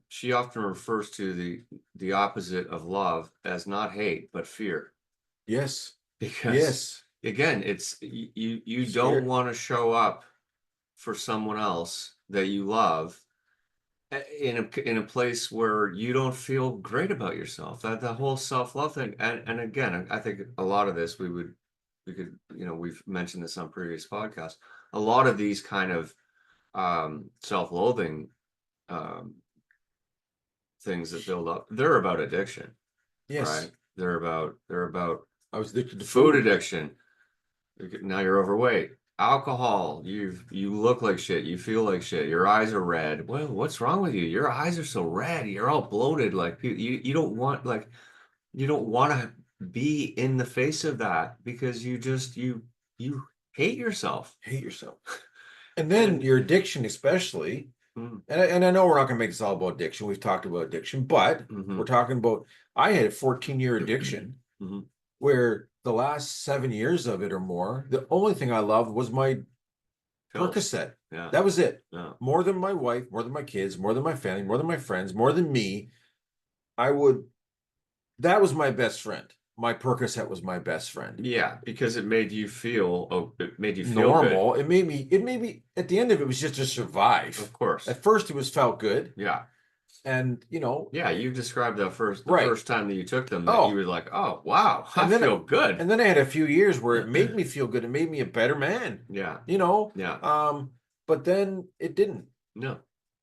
she often refers to the opposite of love as not hate, but fear. Yes. Because Yes. again, it's you Scared. don't want to show up for someone else that you love in a place where you don't feel great about yourself. That the whole self-love thing. And again, I think a lot of this we could, we've mentioned this on previous podcasts. A lot of these kind of self-loathing things that build up, they're about addiction. Yes. Right? They're about I was addicted to food addiction. Now you're overweight. Alcohol, you look like shit, you feel like shit, your eyes are red. Well, what's wrong with you? Your eyes are so red, you're all bloated. Like you don't want to be in the face of that because you hate yourself. Hate yourself. And then And your addiction, especially, mm, and I know we're not going to make this all about addiction. We've talked about addiction, but mhm, we're talking about, I had a 14-year addiction mhm. where the last 7 years of it or more, the only thing I loved was my Pills. Percocet. Yeah. That was it. Yeah. More than my wife, more than my kids, more than my family, more than my friends, more than me. That was my best friend. My Percocet was my best friend. Yeah, because it made you feel it made you feel good. Normal. It made me, at the end of it was just to survive. Of course. At first it felt good. Yeah. And Yeah, you described that the Right. first time that you took them, that Oh. you were like, oh wow, I And then feel good. And then I had a few years where it made me feel good. It made me a better man, Yeah. Yeah. But then it didn't.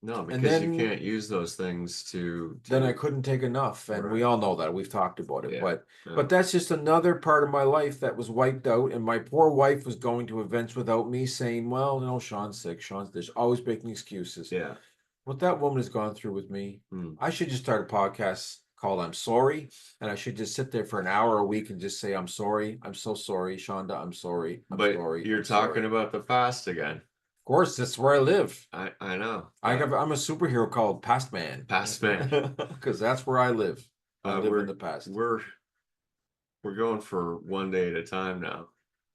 No, And because then- you can't use those things to Then I couldn't take enough. And we Right. all know that. We've talked about it. Yeah, But yeah. but that's just another part of my life that was wiped out. And my poor wife was going to events without me saying, well, Sean's sick, Sean's this, always making excuses. Yeah. What that woman has gone through with me, Mm. I should just start a podcast called I'm Sorry. And I should just sit there for an hour a week and just say, I'm sorry. I'm so sorry, Shonda. I'm sorry. I'm But sorry. you're I'm talking sorry." about the past again. Of course, that's where I live. I know. I'm a superhero called Past Man. Past man. Because that's where I live. I live we're- in the past. We're going for one day at a time now.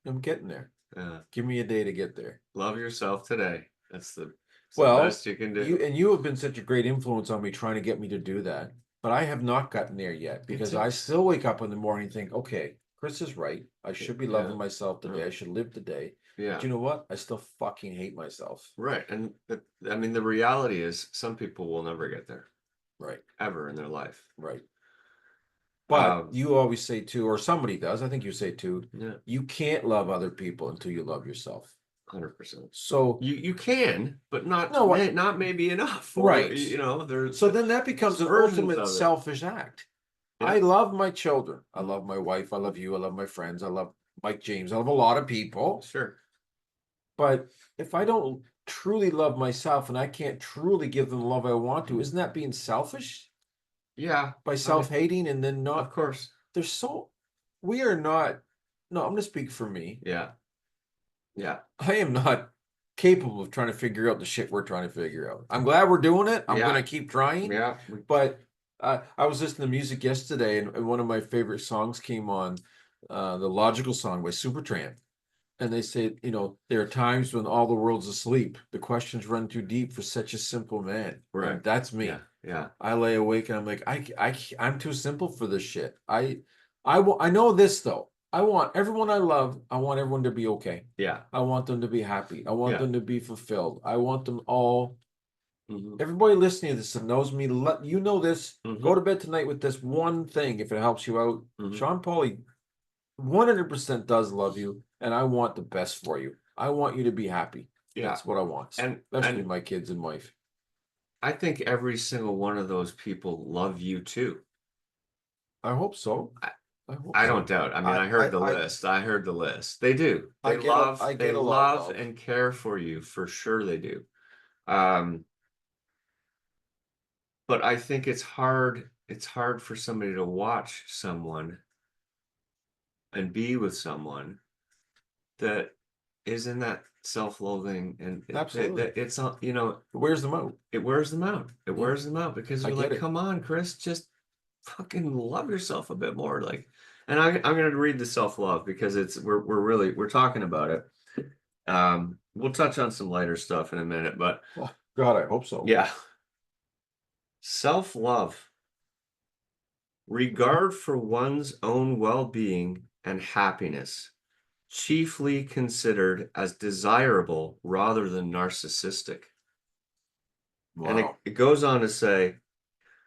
I'm getting there. Yeah. Give me a day to get there. Love yourself today. That's the Well, best you can do. You have been such a great influence on me trying to get me to do that. But I have not gotten there yet because too. I still wake up in the morning and think, okay, Chris is right. I should be loving Yeah. myself today. Yeah. I should live today. Yeah. But you know what? I still fucking hate myself. Right. And I mean, the reality is some people will never get there Right. ever in their life. Right. But Um, you always say too, or somebody does, I think you say too, Yeah. you can't love other people until you love yourself. 100%. So You can, but not No, not maybe enough. Or, Right. There's so then that becomes an versions ultimate of it. selfish act. Yeah. I love my children. I love my wife. I love you. I love my friends. I love Mike James. I love a lot of people. Sure. But if I don't truly love myself and I can't truly give them the love I want to, isn't that being selfish Yeah. by self-hating and then Of not? course. We are not. No, I'm going to speak for me. Yeah. Yeah. I am not capable of trying to figure out the shit we're trying to figure out. I'm glad we're doing it. I'm Yeah. going to keep trying. Yeah. But I was listening to music yesterday, and one of my favorite songs came on, the Logical Song by Supertramp. And they say, there are times when all the world's asleep. The questions run too deep for such a simple man. Right. And that's me. Yeah. Yeah. I lay awake and I'm like, I'm too simple for this shit. I know this though. I want everyone I love, I want everyone to be okay. Yeah. I want them to be happy. I want Yeah. them to be fulfilled. I want them all. Mhm. Everybody listening to this and knows me, let you know this. Mhm. Go to bed tonight with this one thing if it helps you out. Mhm. Sean Pauly 100% does love you, and I want the best for you. I want you to be happy. Yeah. That's what I want. And Especially my kids and wife. I think every single one of those people love you too. I hope so. I hope I so. don't doubt. I mean, I heard the list. I heard the list. They do. I They get a- love. I They get a lot of love love. and care for you for sure. They do. But I think it's hard. It's hard for somebody to watch someone and be with someone that is in that self-loathing and Absolutely. it's not. You know, It wears them out. it wears them out. It Yeah. wears them out because I you're get like, it. come on, Chris, just fucking love yourself a bit more. Like, and I'm gonna read the self-love because we're talking about it. We'll touch on some lighter stuff in a minute, but Oh, God, I hope so. yeah. Self-love. Regard for one's own well-being and happiness, chiefly considered as desirable rather than narcissistic. And Wow. it goes on to say,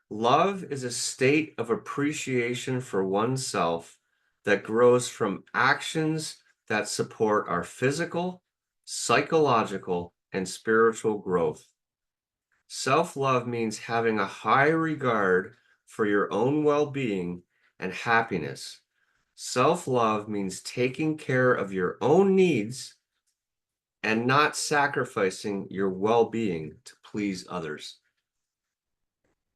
love is a state of appreciation for oneself that grows from actions that support our physical, psychological, and spiritual growth. Self-love means having a high regard for your own well-being and happiness. Self-love means taking care of your own needs and not sacrificing your well-being to please others.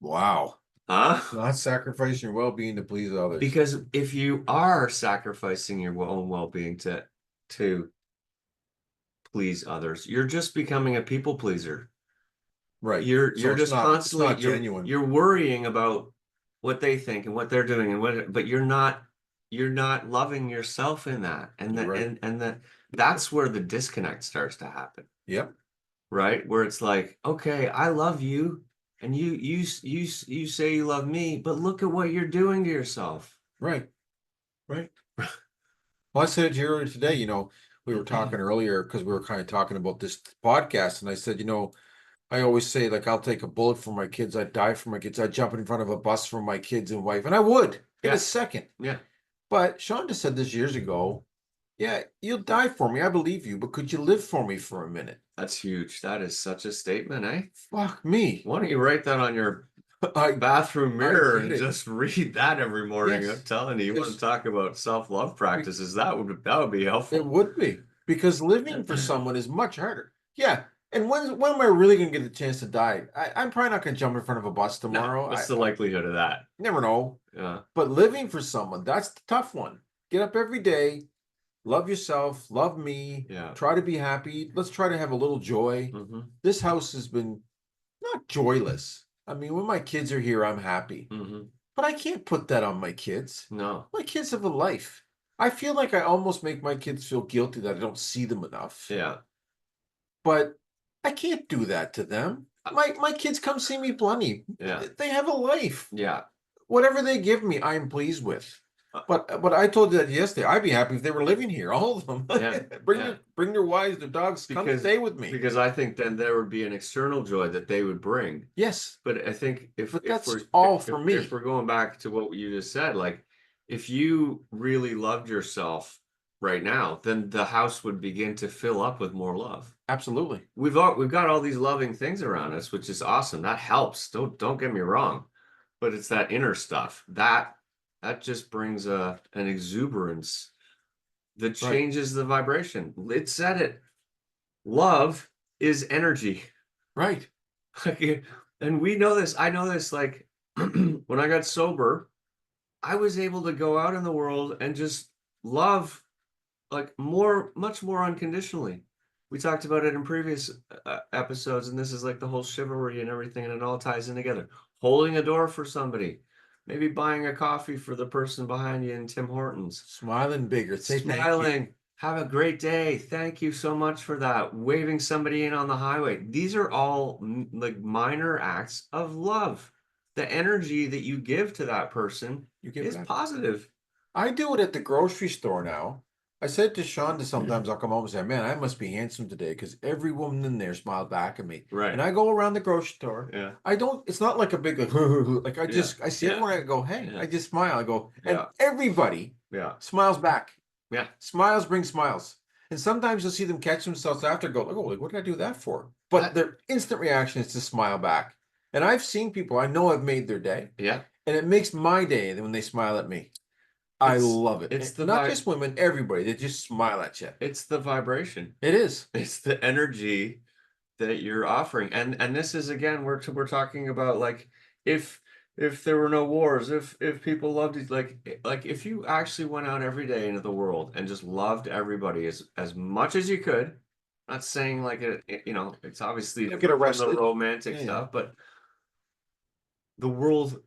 Wow. Huh? Not sacrificing your well-being to please others. Because if you are sacrificing your own well-being to please others, you're just becoming a people pleaser. Right. You're So it's just not- it's constantly not genuine. You're worrying about what they think and what they're doing but you're not loving yourself in that. And You're that right. and that's where the disconnect starts to happen. Yep. Right? Where it's like, okay, I love you and you say you love me, but look at what you're doing to yourself. Right. Right. Well, I said it to you earlier today, we were talking earlier because we were kind of talking about this podcast, and I said, I always say, like, I'll take a bullet for my kids, I'd die for my kids, I'd jump in front of a bus for my kids and wife, and I would in Yeah. a second. Yeah. But Sean just said this years ago. Yeah, you'll die for me, I believe you, but could you live for me for a minute? That's huge. That is such a statement, eh? Fuck me. Why don't you write that on your I bathroom mirror get and it. just read that every morning? Yes. I'm telling you, you want to Because- talk about self-love practices, that would be helpful. It would be, because living for someone is much harder. Yeah. And when am I really going to get the chance to die? I'm probably not going to jump in front of a bus No, tomorrow. what's the likelihood of that? Never know. Yeah. But living for someone, that's the tough one. Get up every day, love yourself, love me, Yeah. try to be happy. Let's try to have a little joy. Mm-hmm. This house has been not joyless. I mean, when my kids are here, I'm happy. Mm-hmm. But I can't put that on my kids. No. My kids have a life. I feel like I almost make my kids feel guilty that I don't see them enough. Yeah. But I can't do that to them. My kids come see me plenty. Yeah. They have a life. Yeah. Whatever they give me, I'm pleased with. But I told you that yesterday. I'd be happy if they were living here, all of them. Yeah, bring their wives, their dogs, come stay with me. Because I think then there would be an external joy that they would bring. Yes, But I think But that's all for me. If we're going back to what you just said, like if you really loved yourself right now, then the house would begin to fill up with more love. absolutely. We've got all these loving things around us, which is awesome. That helps. Don't get me wrong, but it's that inner stuff that just brings an exuberance that Right. changes the vibration. It said it. Love is energy. Right. And we know this. I know this. Like when I got sober, I was able to go out in the world and just love like much more unconditionally. We talked about it in previous episodes, and this is like the whole chivalry and everything, and it all ties in together. Holding a door for somebody, maybe buying a coffee for the person behind you in Tim Hortons. Smiling bigger. Say thank you. Smiling. Have a great day. Thank you so much for that. Waving somebody in on the highway. These are all like minor acts of love. The energy that you give to that person You give is back. positive. I do it at the grocery store now. I said to Shonda sometimes I'll come home and say, man, I must be handsome today because every woman in there smiled back at me. Right. And I go around the grocery store. Yeah. I don't, it's not like a big, like I just, I see Yeah. everyone, I go, hey, Yeah. I just smile. I go, and Yeah. everybody Yeah. smiles back. Yeah. Smiles bring smiles. And sometimes you'll see them catch themselves after, go, like, oh, like, what did I do that for? But That- their instant reaction is to smile back. And I've seen people I know have made their day. Yeah. And it makes my day when they smile at me. I It's- love it. it's And the not vibe- just women, everybody. They just smile at you. It's the vibration. It is. It's the energy that you're offering. And this is, again, we're talking about, like, if there were no wars, if people loved it, like if you actually went out every day into the world and just loved everybody as much as you could, not saying like you know, it's obviously Don't get different from the arrested. romantic Yeah, yeah. stuff, but the world,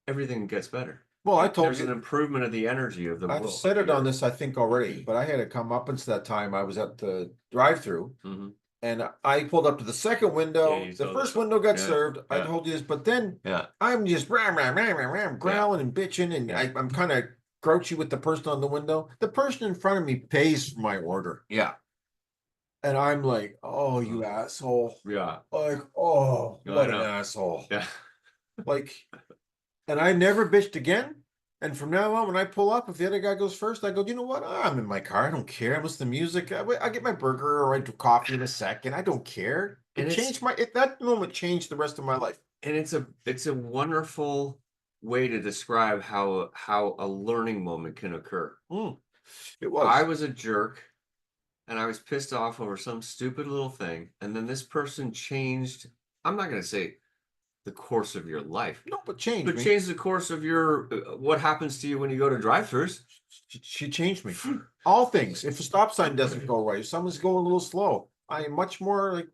everything gets better. Well, I told There's an you, improvement of the energy of the I've world. said it on this, I think already, but I had to come up into that time. I was at the drive-through Mhm. and I pulled up to the second window. Yeah, you The told first us. window got Yeah, served. I yeah. told you this, but then Yeah. I'm just growling and bitching, and Yeah. I'm kind of grouchy with the person on the window. The person in front of me pays for my order, Yeah. and I'm like, "Oh, you asshole!" Yeah. Like, "Oh, I what an know. asshole!" Yeah. Like, and I never bitched again. And from now on, when I pull up, if the other guy goes first, I go, you know what? I'm in my car. I don't care. I listen to music. I get my burger or I do coffee in a second. I don't care. It And it's- changed that moment changed the rest of my life. And it's a wonderful way to describe how a learning moment can occur. It was. I was a jerk and I was pissed off over some stupid little thing, and then this person changed, I'm not going to say the course of your life, No, but changed but me. changed the course of your what happens to you when you go to drive-thrus. She changed me. All things. If a stop sign doesn't go right, if someone's going a little slow, I am much more like,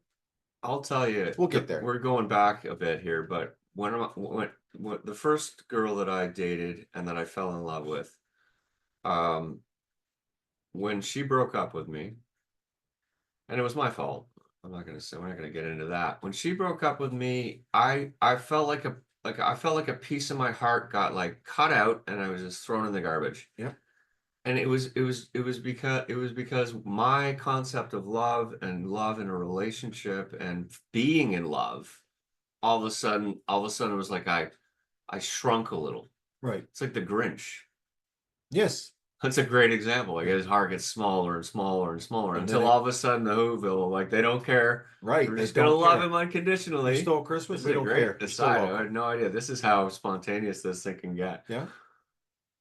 I'll tell you, We'll get there. We're going back a bit here, but when the first girl that I dated and that I fell in love with, when she broke up with me, and it was my fault. I'm not gonna say, we're not gonna get into that. When she broke up with me, I felt like I felt like a piece of my heart got like cut out and I was just thrown in the garbage. Yeah. And it was because my concept of love and love in a relationship and being in love, all of a sudden it was like I shrunk a little. right. It's like the Grinch. Yes. That's a great example. Like his heart gets smaller and smaller and smaller And until then all of a sudden the Whoville, like they don't care. Right. We're They just gonna don't love care. him unconditionally. You stole Christmas. This We is a don't great care. You still aside. love I them. had no idea. This is how spontaneous this thing can get. Yeah.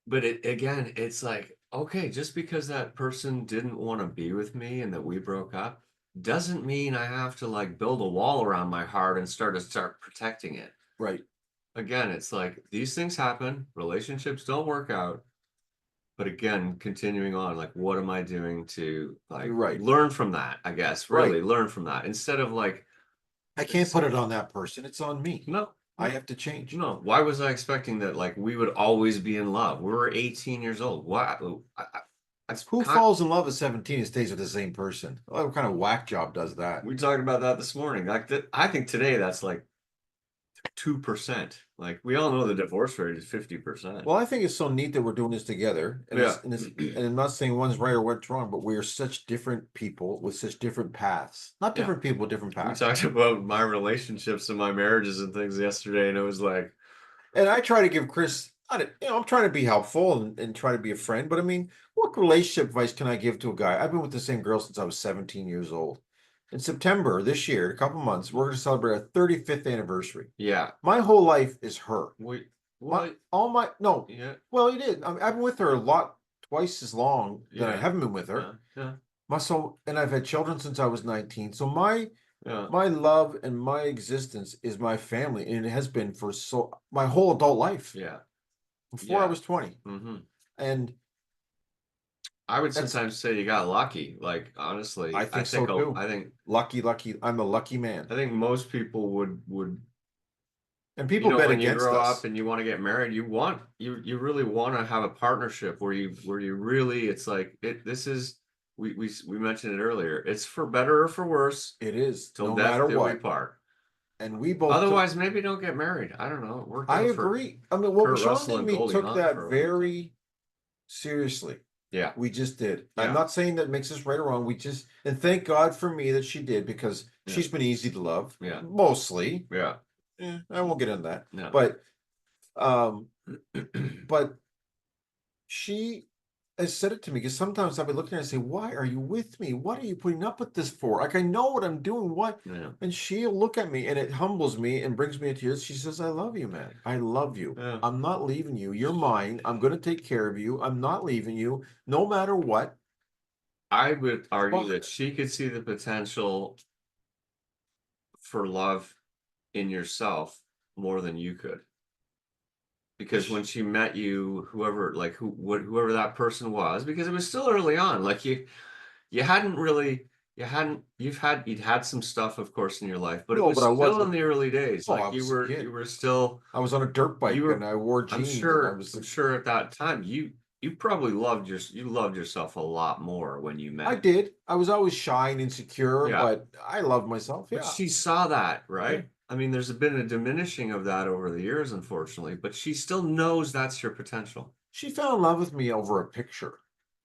But it's like, okay, just because that person didn't want to be with me and that we broke up doesn't mean I have to like build a wall around my heart and start protecting it. Right. Again, it's like these things happen, relationships don't work out. But again, continuing on, like, what am I doing to like Right. learn from that? I guess really learn from that instead of like, I can't put it on that person. It's on me. no, I have to change. no. Why was I expecting that? Like, we would always be in love. We were 18 years old. Why? That's Who falls in love at 17 and stays with the same person? What kind of whack job does that? We talked about that this morning. Like, I think today that's like 2%. Like, we all know the divorce rate is 50%. Well, I think it's so neat that we're doing this together. And, and I'm not saying one's right or one's wrong, but we're such different people with such different paths. Not different people, different We paths. talked about my relationships and my marriages and things yesterday, and it was like, And I try to give Chris, I'm trying to be helpful and try to be a friend. But I mean, what relationship advice can I give to a guy? I've been with the same girl since I was 17 years old. In September this year, a couple months, we're going to celebrate our 35th anniversary. yeah, My whole life is her. well, No, yeah, well, it is. I've been with her a lot, twice as long than I Yeah. haven't been with her. yeah, And I've had children since I was 19. So my yeah. love and my existence is my family, and it has been for my whole adult life. Yeah. Before I Yeah. was 20. Hmm. And I would That's- sometimes say you got lucky. Like, honestly, I think so, too. I think lucky, I'm a lucky man. most people would And you people know, bet when you against grow us. up and you want to get married, you really want to have a partnership where you really, it's like this is we mentioned it earlier. It's for better or for worse It is, till no death matter do we what. part. And we both took- Otherwise, maybe don't get married. I don't know. It worked I out for agree. I mean, what Kurt Sean Russell and and me Goldie took Hawn that for a long very Seriously. Yeah. We just did. Yeah. I'm not saying that makes us right or wrong. We just, and thank God for me that she did, because Yeah. she's been easy to love. Yeah. Mostly. Yeah. I won't get into that. Yeah. But, but she has said it to me, because sometimes I'll be looking at her and say, why are you with me? What are you putting up with this for? Like, I know what I'm doing. What? Yeah. And she'll look at me and it humbles me and brings me to tears. She says, I love you, man. I love you. Yeah. I'm not leaving you. You're mine. I'm going to take care of you. I'm not leaving you, no matter what. I would argue Fuck. that she could see the potential for love in yourself more than you could. Because when she met you, whoever that person was, because it was still early on, like you'd had some stuff, of course, in your life, but it No, was but I still in wasn't- the early days. Oh, I Like was you a were kid. still. I was on a dirt bike You were- and I wore I'm jeans. sure. And I was, I'm sure at that time you probably loved yourself a lot more when you met. I did. I was always shy and insecure, Yeah. but I loved myself. But Yeah. she saw that, right? Yeah. I mean, there's been a diminishing of that over the years, unfortunately, but she still knows that's your potential. She fell in love with me over a picture.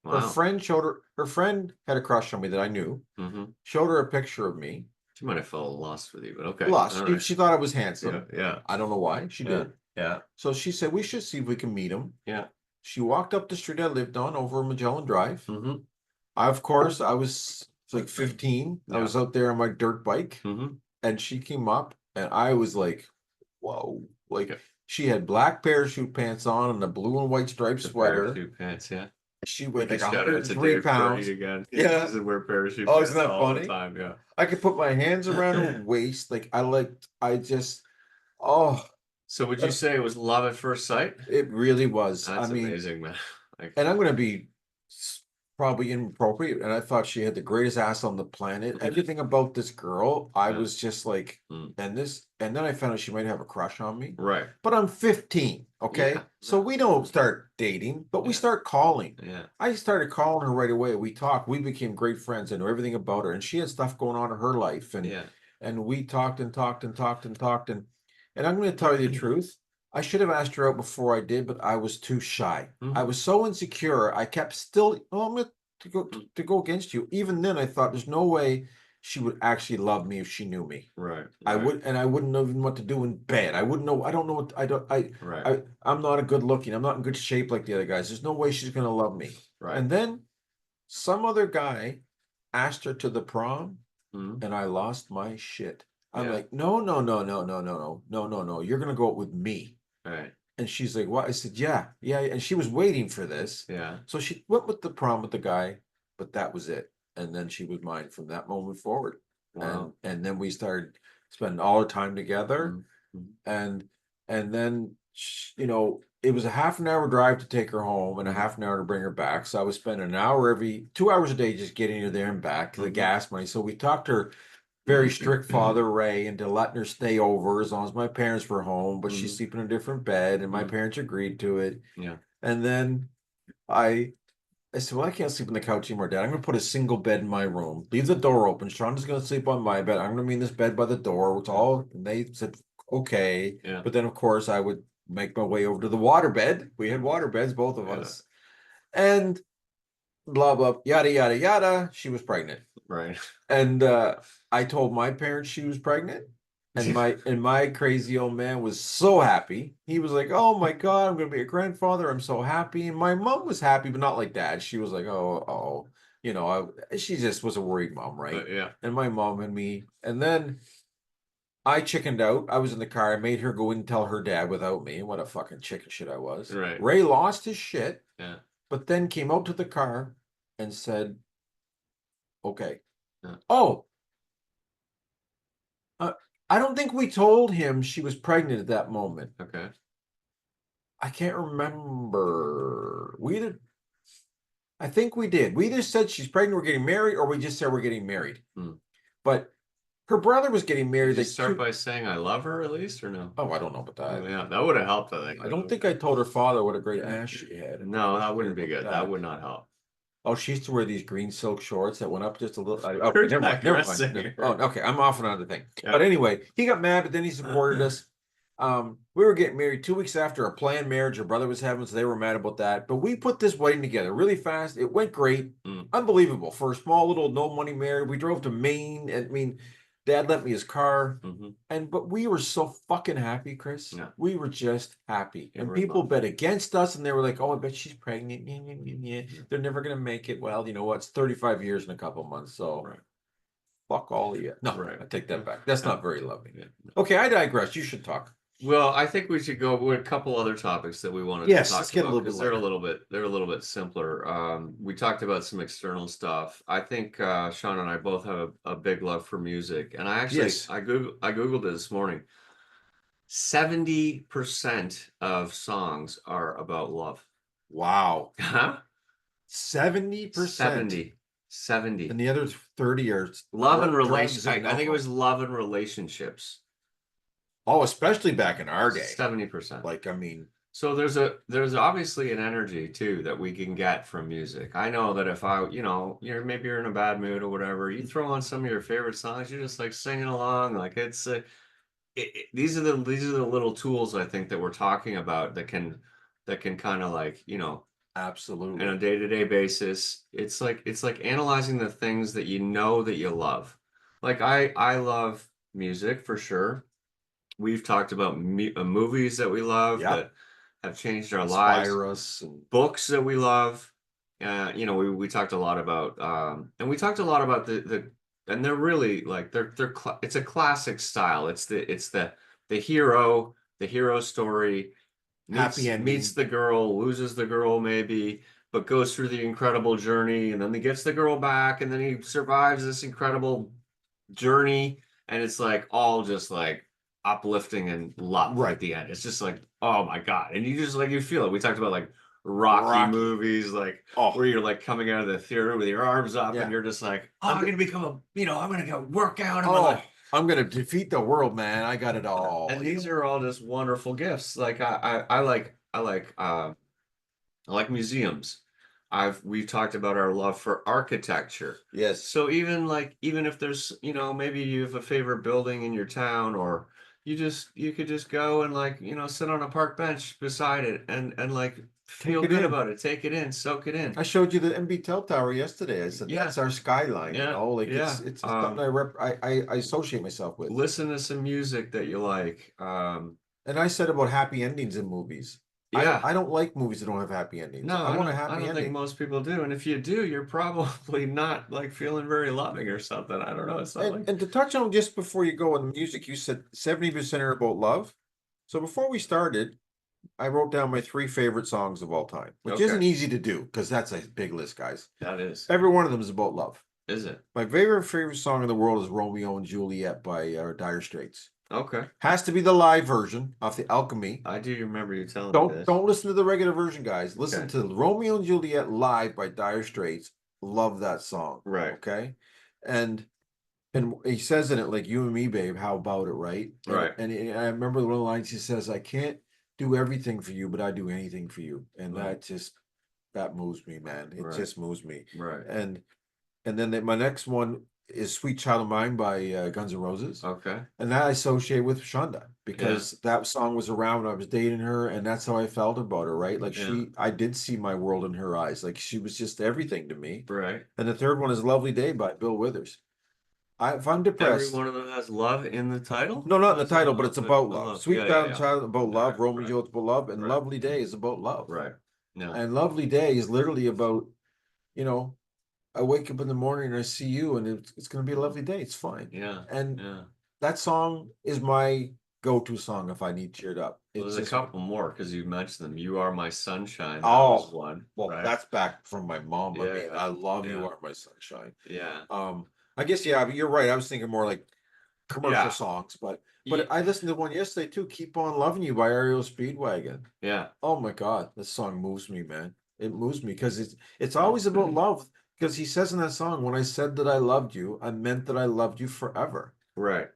Her Wow. friend showed her friend had a crush on me that I knew, Mm-hmm. showed her a picture of me. She might have fell in lust with you, but okay. Lost. All She, right. she thought I was handsome. Yeah, yeah, I don't know why. She yeah, did. yeah, So she said, we should see if we can meet him. yeah. She walked up the street I lived on over Magellan Drive. Mm-hmm. Of course, I was like 15. I Yeah. was out there on my dirt bike, Mm-hmm. and she came up, and I was like, whoa. Like, Okay. she had black parachute pants on and a blue and white striped sweater. Parachute pants, yeah. She weighed like Shout out to 103 Dave pounds. Curry again. He Yeah. used to wear parachute Oh, pants isn't that all funny? the time, yeah. I could put my hands around her waist. Oh, So would you say it was love at first sight? it really was. That's I mean, amazing, man. Like, and I'm going to be probably inappropriate. And I thought she had the greatest ass on the planet. Everything about this girl, I Yeah. was just like, Mm. and then I found out she might have a crush on me. right. But I'm 15, okay? Yeah. So we don't start dating, but we Yeah. start calling. Yeah. I started calling her right away. We talked. We became great friends. I knew everything about her, and she had stuff going on in her life, and Yeah. we talked and talked and talked and talked, and I'm going to tell you the truth. I should have asked her out before I did, but I was too shy. I Mhm. was so insecure. I kept still. Oh, I'm going to go against you. Even then, I thought there's no way she would actually love me if she knew me. Right. I right, would, and I wouldn't know even what to do in bed. I wouldn't know. I don't know what I don't. Right. I'm not a good looking. I'm not in good shape like the other guys. There's no way she's gonna love me. Right. And then some other guy asked her to the prom, Mhm. and I lost my shit. I'm Yeah. like, no. You're gonna go out with me. Right. And she's like, what? I said, yeah. And she was waiting for this. Yeah. So she went with the prom with the guy, but that was it. And then she was mine from that moment forward. Wow. And then we started spending all our time together. Mhm. And then it was a half an hour drive to take her home and a half an hour to bring her back. So I was spending an hour every 2 hours a day just getting her there and back, the Mhm. gas money. So we talked to her very strict father Ray into letting her stay over as long as my parents were home, but she's Mhm. sleeping in a different bed, and my Mhm. parents agreed to it. Yeah. And then I said, well, I can't sleep on the couch anymore, Dad. I'm gonna put a single bed in my room. Leave the door open. Shonda's gonna sleep on my bed. I'm gonna be in this bed by the door. Which all and they said okay. Yeah. But then of course I would make my way over to the water bed. We had water beds, both of Yeah. us. And blah blah yada yada yada. She was pregnant. Right. And I told my parents she was pregnant. And my crazy old man was so happy. He was like, "Oh my God, I'm gonna be a grandfather. I'm so happy." And my mom was happy, but not like Dad. She was like, "Oh, she just was a worried mom, right?" Yeah. And my mom and me, and then I chickened out. I was in the car. I made her go in and tell her dad without me. What a fucking chicken shit I was. Right. Ray lost his shit, Yeah. but then came out to the car and said, "Okay." Yeah. Oh. I don't think we told him she was pregnant at that moment. Okay. I can't remember. I think we did. We either said she's pregnant, we're getting married, or we just said we're getting married. Hmm. But her brother was getting married. Did you like start by saying I love her at least, or no? Oh, I don't know about that. Oh, yeah, that would have helped, I think. I don't think I told her father what a great ass she had. No, that wouldn't be About good. That would not help. Oh, she used to wear these green silk shorts that went up just a little. Oh, Where's never that mind. Never dressing? mind. Oh, okay. I'm off on another thing. Yeah. But anyway, he got mad, but then he supported us. We were getting married 2 weeks after a planned marriage. Her brother was having, so they were mad about that. But we put this wedding together really fast. It went great. Unbelievable for a small little no money marriage. We drove to Maine. I mean, Dad lent me his car, but we were so fucking happy, Chris. Yeah. We were just happy. It And was people fun. bet against us, and they were like, "Oh, I bet she's pregnant. They're never gonna make it." Well, you know what? It's 35 years in a couple months, so Right. fuck all of you. No, Right. I take that back. That's Yeah. not very loving. Yeah. Okay, I digress. You should talk. Well, I think we should go with a couple other topics that we wanted Yes, to talk let's get a about little bit because they're a lighter. little bit simpler. We talked about some external stuff. I think Sean and I both have a big love for music, and I actually Yes. I googled it this morning. 70% of songs are about love. Wow. Huh? 70%. 70. And the other 30 are Love and drugs relation. I and think it was alcohol. love and relationships. Oh, especially back in our day. 70%. Like, I mean, So there's obviously an energy too that we can get from music. I know that if maybe you're in a bad mood or whatever, you throw on some of your favorite songs, you're just like singing along. Like these are the little tools I think that we're talking about that can kind of like, absolutely. on a day-to-day basis. It's like analyzing the things that you know that you love. Like I love music for sure. We've talked about movies that we love Yep. that have changed our lives, Inspire us. And books that we love. We talked a lot about, and we talked a lot about and they're really like it's a classic style. It's the hero story Happy ending. meets the girl, loses the girl maybe, but goes through the incredible journey, and then he gets the girl back, and then he survives this incredible journey, and it's like all just like uplifting and love Right. at the end. It's just like, oh my God. And you just like, you feel it. We talked about like Rocky movies, like where you're like coming out of the theater with your arms up and you're just like, oh, I'm gonna go work out. I'm gonna defeat the world, man. I got it all. And these are all just wonderful gifts. Like I like museums. We've talked about our love for architecture. Yes. So even if there's, maybe you have a favorite building in your town, or you could just go and sit on a park bench beside it and like feel good about it, take it in, soak it in. I showed you the MBTEL tower yesterday. I said, that's our skyline, it's something I associate myself with. Listen to some music that you like. And I said about happy endings in movies. Yeah. I don't like movies that don't have happy endings. No, I want a happy I don't ending. think most people do. And if you do, you're probably not like feeling very loving or something. I don't know. It's not And to touch on just before you go on the music, you said 70% are about love. So before we started, I wrote down my 3 favorite songs of all time, which isn't easy to do because that's a big list, guys. That is. Every one of them is about love. Is it? My favorite song in the world is Romeo and Juliet by Dire Straits. Okay. Has to be the live version of the Alchemy. I do remember you telling me this. Don't listen to the regular version, guys. Listen to Romeo and Juliet live by Dire Straits. Love that song. Right. Okay. And he says in it, like, you and me, babe, how about it, right? Right. And I remember one of the lines he says, I can't do everything for you, but I do anything for you. And that moves me, man. It just moves me. Right. And then my next one is Sweet Child of Mine by Guns N' Roses. Okay. And that I associate with Shonda because that song was around when I was dating her, and that's how I felt about her, right? Like I did see my world in her eyes. Like she was just everything to me. Right. And the third one is Lovely Day by Bill Withers. If I'm depressed. Every one of them has love in the title? No, not in the title, but it's about love. Sweet Child about love, Right, Romeo and Juliet about love, and Lovely Day is about love. Right. No. And Lovely Day is literally about, I wake up in the morning and I see you, and it's going to be a lovely day. It's fine. Yeah. And that song is my go-to song if I need cheered up. Well, there's a couple more because you mentioned them. You Are My Sunshine. That was one. Well, that's back from my mom. Yeah, I mean, I love You Are My Sunshine. Yeah. I guess but you're right. I was thinking more like commercial songs, but I listened to one yesterday too. Keep On Loving You by REO Speedwagon. Yeah. Oh my God, this song moves me, man. It moves me because it's always about love. Because he says in that song, when I said that I loved you, I meant that I loved you forever. Right.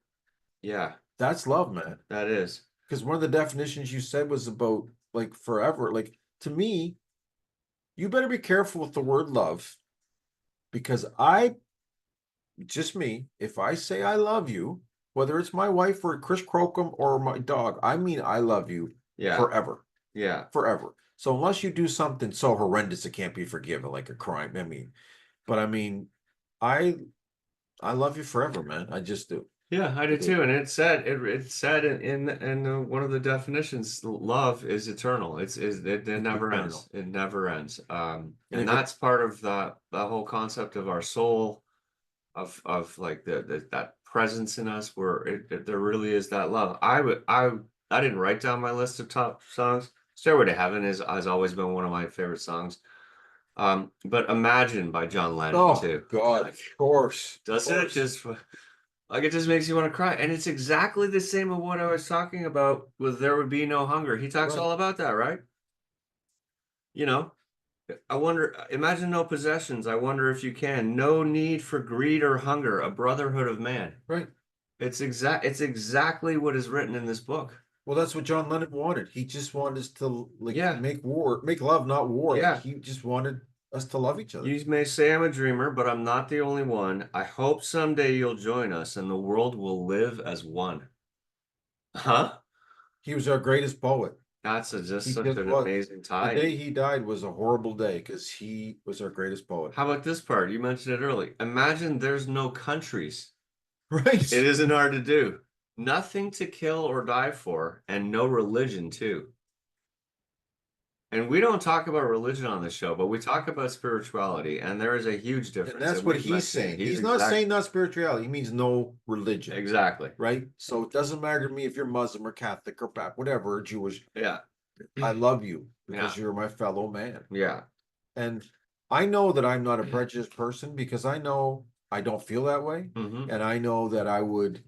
Yeah. That's love, man. That is. Because one of the definitions you said was about like forever. Like to me, you better be careful with the word love. Because if I say I love you, whether it's my wife or Chris Crocum or my dog, I mean, I love you Yeah, forever, yeah. forever. So unless you do something so horrendous, it can't be forgiven, like a crime. I mean, but I mean, I I love you forever, man. I just do. Yeah, I do do. too. And it said in one of the definitions, love is eternal. It never ends. It never ends. And And if it- that's part of the whole concept of our soul, of like that presence in us where there really is that love. I didn't write down my list of top songs. Stairway to Heaven has always been one of my favorite songs. But Imagine by John Lennon Oh too. God, Like, of course. doesn't it just like it just makes you want to cry? And it's exactly the same of what I was talking about with There Would Be No Hunger. He talks Right. all about that, right? You know, I wonder, imagine no possessions. I wonder if you can. No need for greed or hunger, a brotherhood of man. Right. It's exactly what is written in this book. Well, that's what John Lennon wanted. He just wanted us to like Yeah. make love, not war. Yeah. Like, he just wanted us to love each other. You may say I'm a dreamer, but I'm not the only one. I hope someday you'll join us and the world will live as one. Huh? He was our greatest poet. That's just He such just an was. amazing The tie. day he died was a horrible day because he was our greatest poet. How about this part? You mentioned it early. Imagine there's no countries. Right. It isn't hard to do. Nothing to kill or die for, and no religion too. And we don't talk about religion on the show, but we talk about spirituality, and there is a huge difference. And that's and what we've he's mentioned saying. it. He's not saying not spirituality. He means no religion. Exactly. Right? So it doesn't matter to me if you're Muslim or Catholic or whatever, or Jewish. Yeah. I love you because Yeah. you're my fellow man. Yeah. And I know that I'm not a prejudiced person because I know I don't feel that way. Hmm. And I know that I would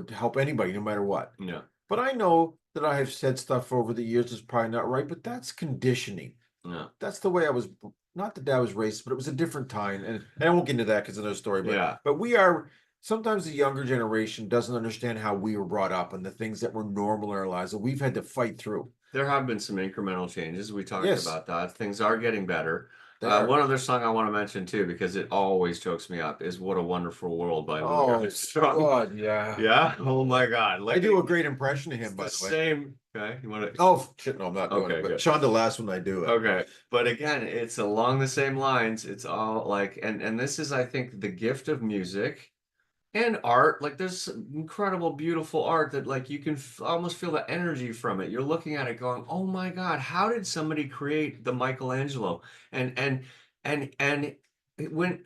help anybody no matter what. Yeah. But I know that I have said stuff over the years that's probably not right, but that's conditioning. Yeah. That's the way I was, not that I was racist, but it was a different time. And I won't get into that because it's another story. But Yeah. but we are sometimes the younger generation doesn't understand how we were brought up and the things that were normal in our lives that we've had to fight through. There have been some incremental changes. We talked Yes. about that. Things are getting better. They are. One other song I want to mention too, because it always chokes me up, is "What a Wonderful World" by Louis Oh Armstrong. God, yeah. Yeah. Oh my God. I do a great impression of him, It's by the the way. same. Okay. You want to? Oh shit, no, I'm not doing Okay, it. But good. Sean, the last one I do it. Okay. But again, it's along the same lines. It's all like, and this is, I think, the gift of music and art. Like, there's some incredible, beautiful art that, like, you can almost feel the energy from it. You're looking at it going, "Oh my God, how did somebody create the Michelangelo?" And when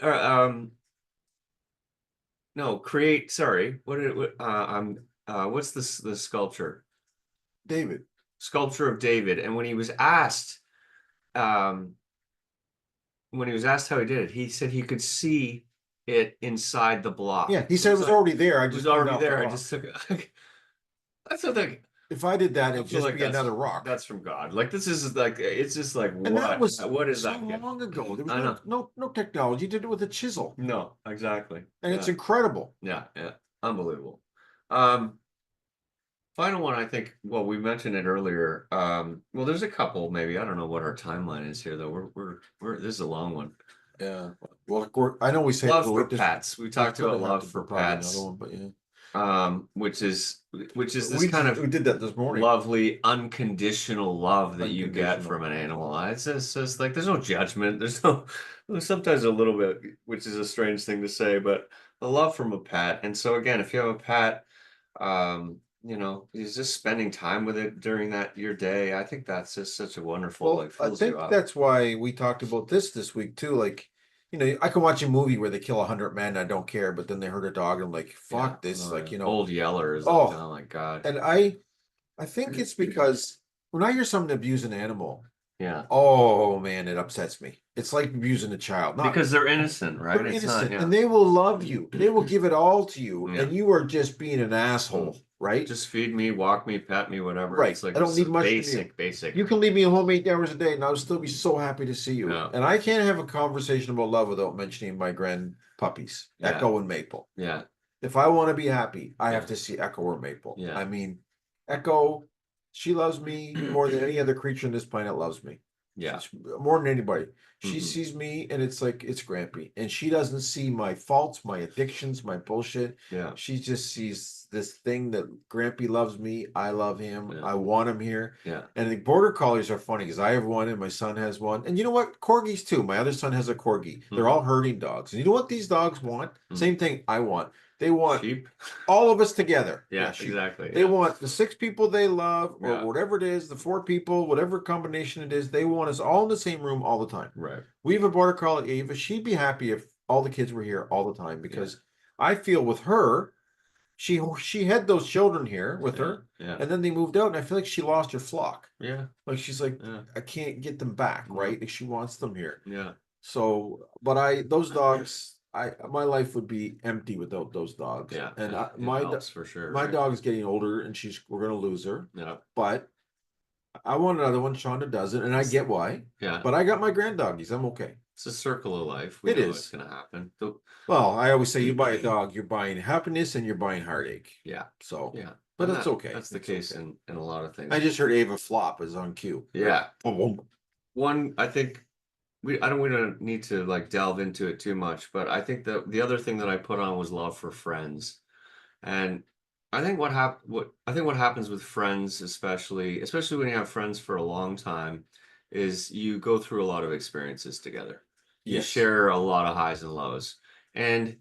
no, create. Sorry, what did it? What's this? The sculpture? David. Sculpture of David. And when he was asked, how he did it, he said he could see it inside the block. Yeah, he said it was like- already there. I It just was already took it there. I off. just took it. That's something. If I did that, I it'd feel just like be another rock. That's from God. Like, this is like, it's just like, And that was what is so that gift? long ago. There I was no technology. You did it with a chisel. No, exactly. And it's Yeah. incredible. Yeah, unbelievable. Final one, I think. Well, we mentioned it earlier. Well, there's a couple. Maybe I don't know what our timeline is here, though. We're this is a long one. Yeah. Well, I know we say Love well, for pets. We talked about love for pets. One, but yeah. Which is this we kind of we did that this morning. lovely unconditional love that you get Unconditional. from an animal. It's just like there's no judgment. There's sometimes a little bit, which is a strange thing to say, but the love from a pet. And so again, if you have a pet, is just spending time with it during your day. I think that's just such a wonderful, Well, like, I fills think you up. that's why we talked about this week too. Like, I can watch a movie where they kill 100 men, and I don't care, but then they hurt a dog, and I'm like, fuck Yeah. this. Oh, Like, yeah. Old Yeller is Oh. like, oh my God. And I think it's because when I hear someone abuse an animal, Yeah. oh man, it upsets me. It's like abusing a child. Not Because they're innocent, right? they're It's innocent, not, yeah. and they will love you. They will give it all to you, Yeah. and you are just being an asshole, right? Just feed me, walk me, pet me, whatever. Right. It's like I don't need much from you. basic. You can leave me at home 8 hours a day, and I'll still be so happy to see you. Yeah. And I can't have a conversation about love without mentioning my grand puppies, Yeah. Echo and Maple. Yeah. If I want to be happy, I have Yeah. to see Echo or Maple. Yeah. I mean, Echo, she loves me more than any other creature on this planet loves me. Yeah. More than anybody. She Mhm. sees me and it's like, it's Grampy. And she doesn't see my faults, my addictions, my bullshit. Yeah. She just sees this thing that Grampy loves me. I love him. Yeah. I want him here. Yeah. And the border collies are funny because I have one and my son has one. And you know what? Corgis too. My other son has a corgi. They're Mhm. all herding dogs. And you know what these dogs want? Mhm. Same thing I want. They want Sheep. all of us together. Yeah, sheep. exactly. They yeah. want the 6 people they love, or Yeah. whatever it is, the 4 people, whatever combination it is. They want us all in the same room all the time. Right. We have a border collie, Ava. She'd be happy if all the kids were here all the time because I feel with her, she had those children here with her, Yeah. and then they moved out, and I feel like she lost her flock. Yeah. Like she's like, Yeah. I can't get them back, No. right? Like she wants them here. Yeah. So, but those dogs, my life would be empty without those dogs. Yeah. And it helps for sure. my right? dog is getting older, and we're gonna lose her. Yeah. But I want another one. Shonda doesn't, and I get why. Yeah. But I got my grand doggies. I'm okay. It's a circle of life. It know is. It's gonna happen. Well, I always say you buy a dog, you're buying happiness and you're buying heartache. Yeah. So, Yeah. but And that's okay. That's the It's case okay. in a lot of things. I just heard Ava Flop is on cue. Yeah. Boom, boom. One, I think we don't need to like delve into it too much, but I think the other thing that I put on was love for friends. And I think what happens with friends, especially when you have friends for a long time, is you go through a lot of experiences together. You Yes. share a lot of highs and lows. And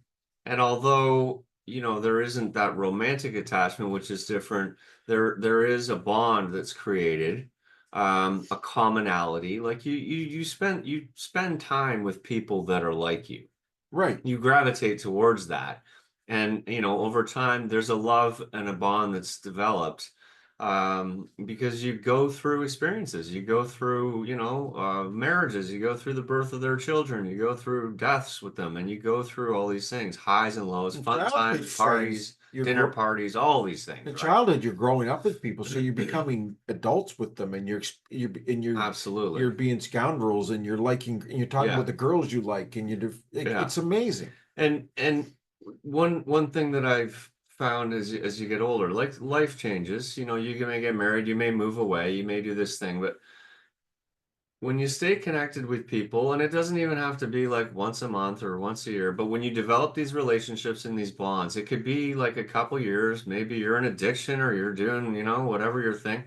although, there isn't that romantic attachment, which is different, there is a bond that's created, a commonality. Like you spend time with people that are like you. Right. You gravitate towards that. And over time there's a love and a bond that's developed, because you go through experiences, you go through marriages, you go through the birth of their children, you go through deaths with them, and you go through all these things, highs and lows, In fun childhood times, parties, friends, you're dinner gro- parties, all these things, In right? childhood, you're growing up with people, so you're becoming adults with them, and you're Absolutely. being scoundrels, and you're talking Yeah. about the girls you like, and Yeah. it's amazing. And one thing that I've found as you get older, like life changes, you may get married, you may move away, you may do this thing, but when you stay connected with people, and it doesn't even have to be like once a month or once a year, but when you develop these relationships and these bonds, it could be like a couple years, maybe you're in addiction or you're doing, whatever your thing.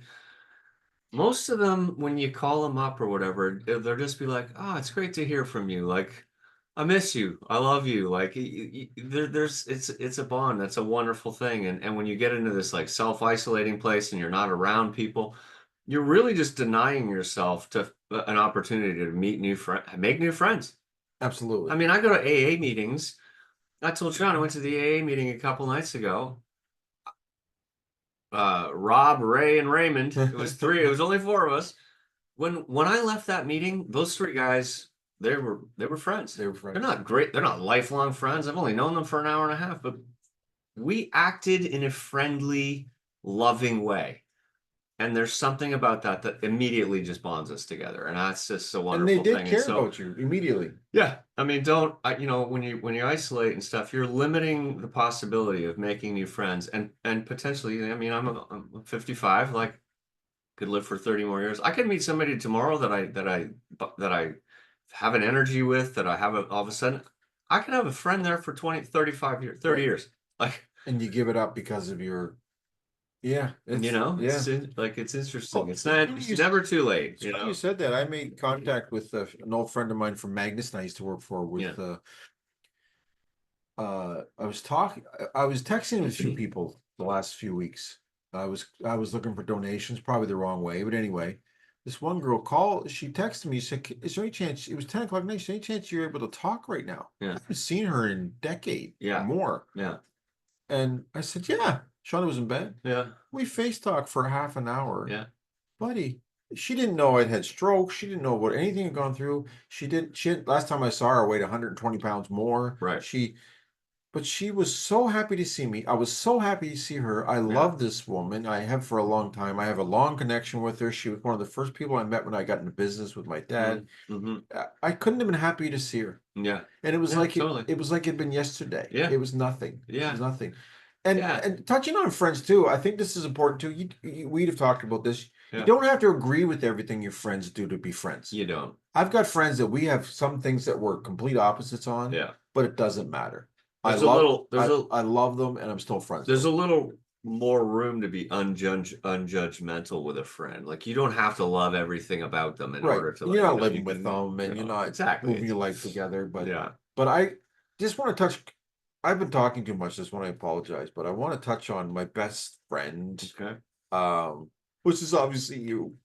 Most of them, when you call them up or whatever, they'll just be like, "Oh, it's great to hear from you. Like, I miss you. I love you." Like, it's a bond. That's a wonderful thing. And when you get into this like self-isolating place and you're not around people, you're really just denying yourself to an opportunity to meet make new friends. Absolutely. I mean, I go to AA meetings. I told Sean I went to the AA meeting a couple nights ago. Rob, Ray, and Raymond. It was 3. It was only 4 of us. When I left that meeting, those 3 guys, they were friends. They were friends. They're not great. They're not lifelong friends. I've only known them for an hour and a half, but we acted in a friendly, loving way. And there's something about that immediately just bonds us together, and that's just a And wonderful they thing. did care about you immediately. Yeah, I mean, when you isolate and stuff, you're limiting the possibility of making new friends, and potentially, I mean, I'm 55, like, could live for 30 more years. I could meet somebody tomorrow that I have an energy with, that I have all of a sudden, I could have a friend there for 20, 35 years, 30 years, like, And you give it up because of your, yeah. it's interesting. Oh, It's you- never too late, It's funny you said that. I made contact with an old friend of mine from Magnus, and I used to work for with. I was texting with a few people the last few weeks. I was looking for donations, probably the wrong way, but anyway, this one girl called. She texted me. She said, "Is there any chance?" It was 10 o'clock at night. Is there any chance you're able to talk right now? Yeah. I haven't seen her in a decade Yeah. or more. Yeah. And I said, "Yeah." Shauna was in bed. Yeah. We face talked for half an hour. Yeah. Buddy, she didn't know I'd had stroke. She didn't know what anything had gone through. Last time I saw her, weighed 120 pounds more. Right. But she was so happy to see me. I was so happy to see her. I love this woman. I have for a long time. I have a long connection with her. She was one of the first people I met when I got into business with my dad. Mm-hmm. I couldn't have been happier to see her. Yeah. And it was like totally. it was like it'd been yesterday. Yeah. It was nothing. Yeah. It was nothing. And Yeah. and touching on friends too, I think this is important too. We'd have talked about this. You Yeah. don't have to agree with everything your friends do to be friends. You don't. I've got friends that we have some things that we're complete opposites on. Yeah. But it doesn't matter. There's a little. I love them and I'm still friends. There's with a little more room to be unjudgmental with a friend. Like you don't have to love everything about them in them. order Right. to. You're Like, not you know, living you with can- them and you you're know, not exactly moving your life together. Yeah. But I just want to touch. I've been talking too much this one. I apologize, but I want to touch on my best friend, Okay. which is obviously you.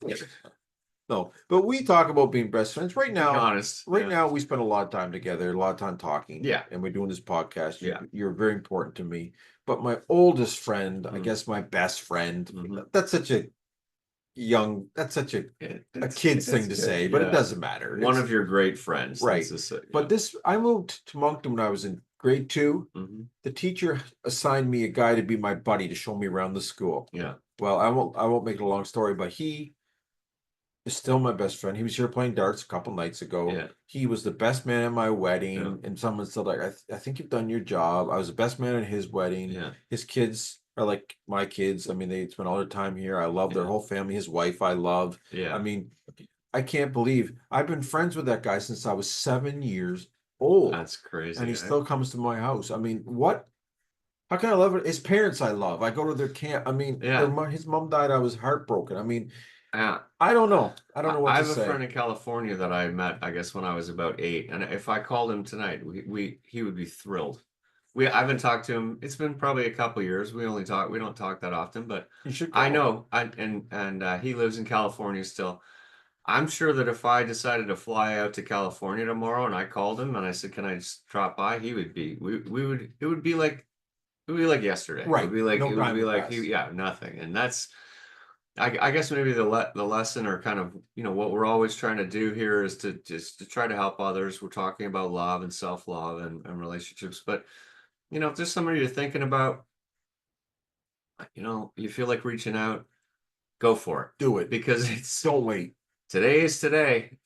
No, but we talk about being best friends right Be now. honest. Right yeah. now, we spend a lot of time together, a lot of time talking. Yeah. And we're doing this podcast. Yeah. You're very important to me. But my oldest friend, I Mm. guess my best friend, Mhm. that's such a It's- kid's thing to it's say, good, but it yeah. doesn't matter. One It's- of your great friends. Right. Let's just say, But this, I moved to Moncton when I was in grade 2. Mhm. The teacher assigned me a guy to be my buddy to show me around the school. Yeah. Well, I won't make it a long story, but he is still my best friend. He was here playing darts a couple nights ago. Yeah. He was the best man at my wedding, Yeah. and someone said like, I think you've done your job. I was the best man at his wedding. Yeah. His kids are like my kids. I mean, they spend all their time here. I love their Yeah. whole family. His wife, I love. Yeah. I mean, I can't believe I've been friends with that guy since I was 7 years old, That's crazy. and he eh? still comes to my house. I mean, what? How can I love it? His parents, I love. I go to their camp. I mean, Yeah. his mom died. I was heartbroken. I mean, Yeah. I don't know. I don't know what I to have a say. friend in California that I met, I guess, when I was about 8, and if I called him tonight, he would be thrilled. I haven't talked to him. It's been probably a couple years. We don't talk that often, but You should. I call. know. And he lives in California still. I'm sure that if I decided to fly out to California tomorrow and I called him and I said, "Can I just drop by?" He would be. It would be like yesterday. Right. It would be like No it would time be would like pass. yeah, nothing. And that's. I guess maybe the lesson or kind of what we're always trying to do here is to try to help others. We're talking about love and self-love and relationships, but if there's somebody you're thinking about, you feel like reaching out, go for it Do it. because it's Don't wait. today is today.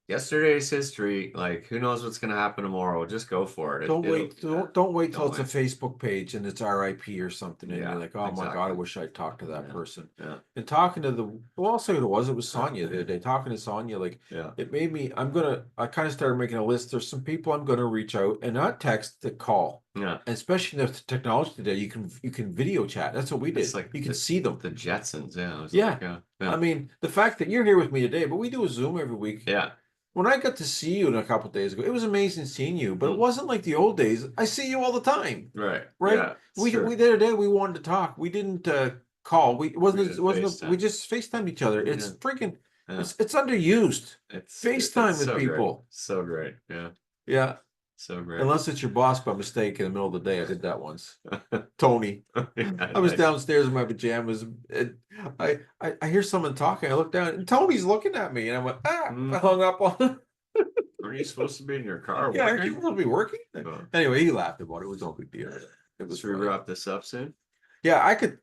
Yesterday's history. Like who knows what's going to happen tomorrow? Just go for it. Don't wait. Don't wait till Don't it's a Facebook page and it's RIP or something, and Yeah, you're like, oh my God, I exactly. wish I'd talked to that Yeah. person. Yeah. And talking to I'll say who it was Sonia the other day. Talking to Sonia, like Yeah. it made me. I kind of started making a list. There's some people I'm gonna reach out and not text, to call. Yeah. And especially with the technology today, you can video chat. That's what we did. It's like you can see them. The Jetsons. Yeah. It was Yeah. like, yeah. I mean, the fact that you're here with me today, but we do a Zoom every week. Yeah. When I got to see you a couple days ago, it was amazing seeing you, but it Mm. wasn't like the old days. I see you all the time, Right. right? Yeah, we sure. the other day we wanted to talk. We didn't call. It wasn't just we FaceTime. just FaceTimed each other. It's Yeah. freaking Yeah. it's underused. It's FaceTime with so people. Great. So great. Yeah. Yeah, So great. unless it's your boss by mistake in the middle of the day. I did that once. Tony. Yeah, I was nice. downstairs in my pajamas. And I hear someone talking. I look down and Tony's looking at me, and I went, Mm. I hung up on. Aren't you supposed to be in your car? Yeah, aren't working? you supposed to be working? Oh. Anyway, he laughed about it. It was no big deal. It was Should we funny. wrap this up soon? Yeah, I could.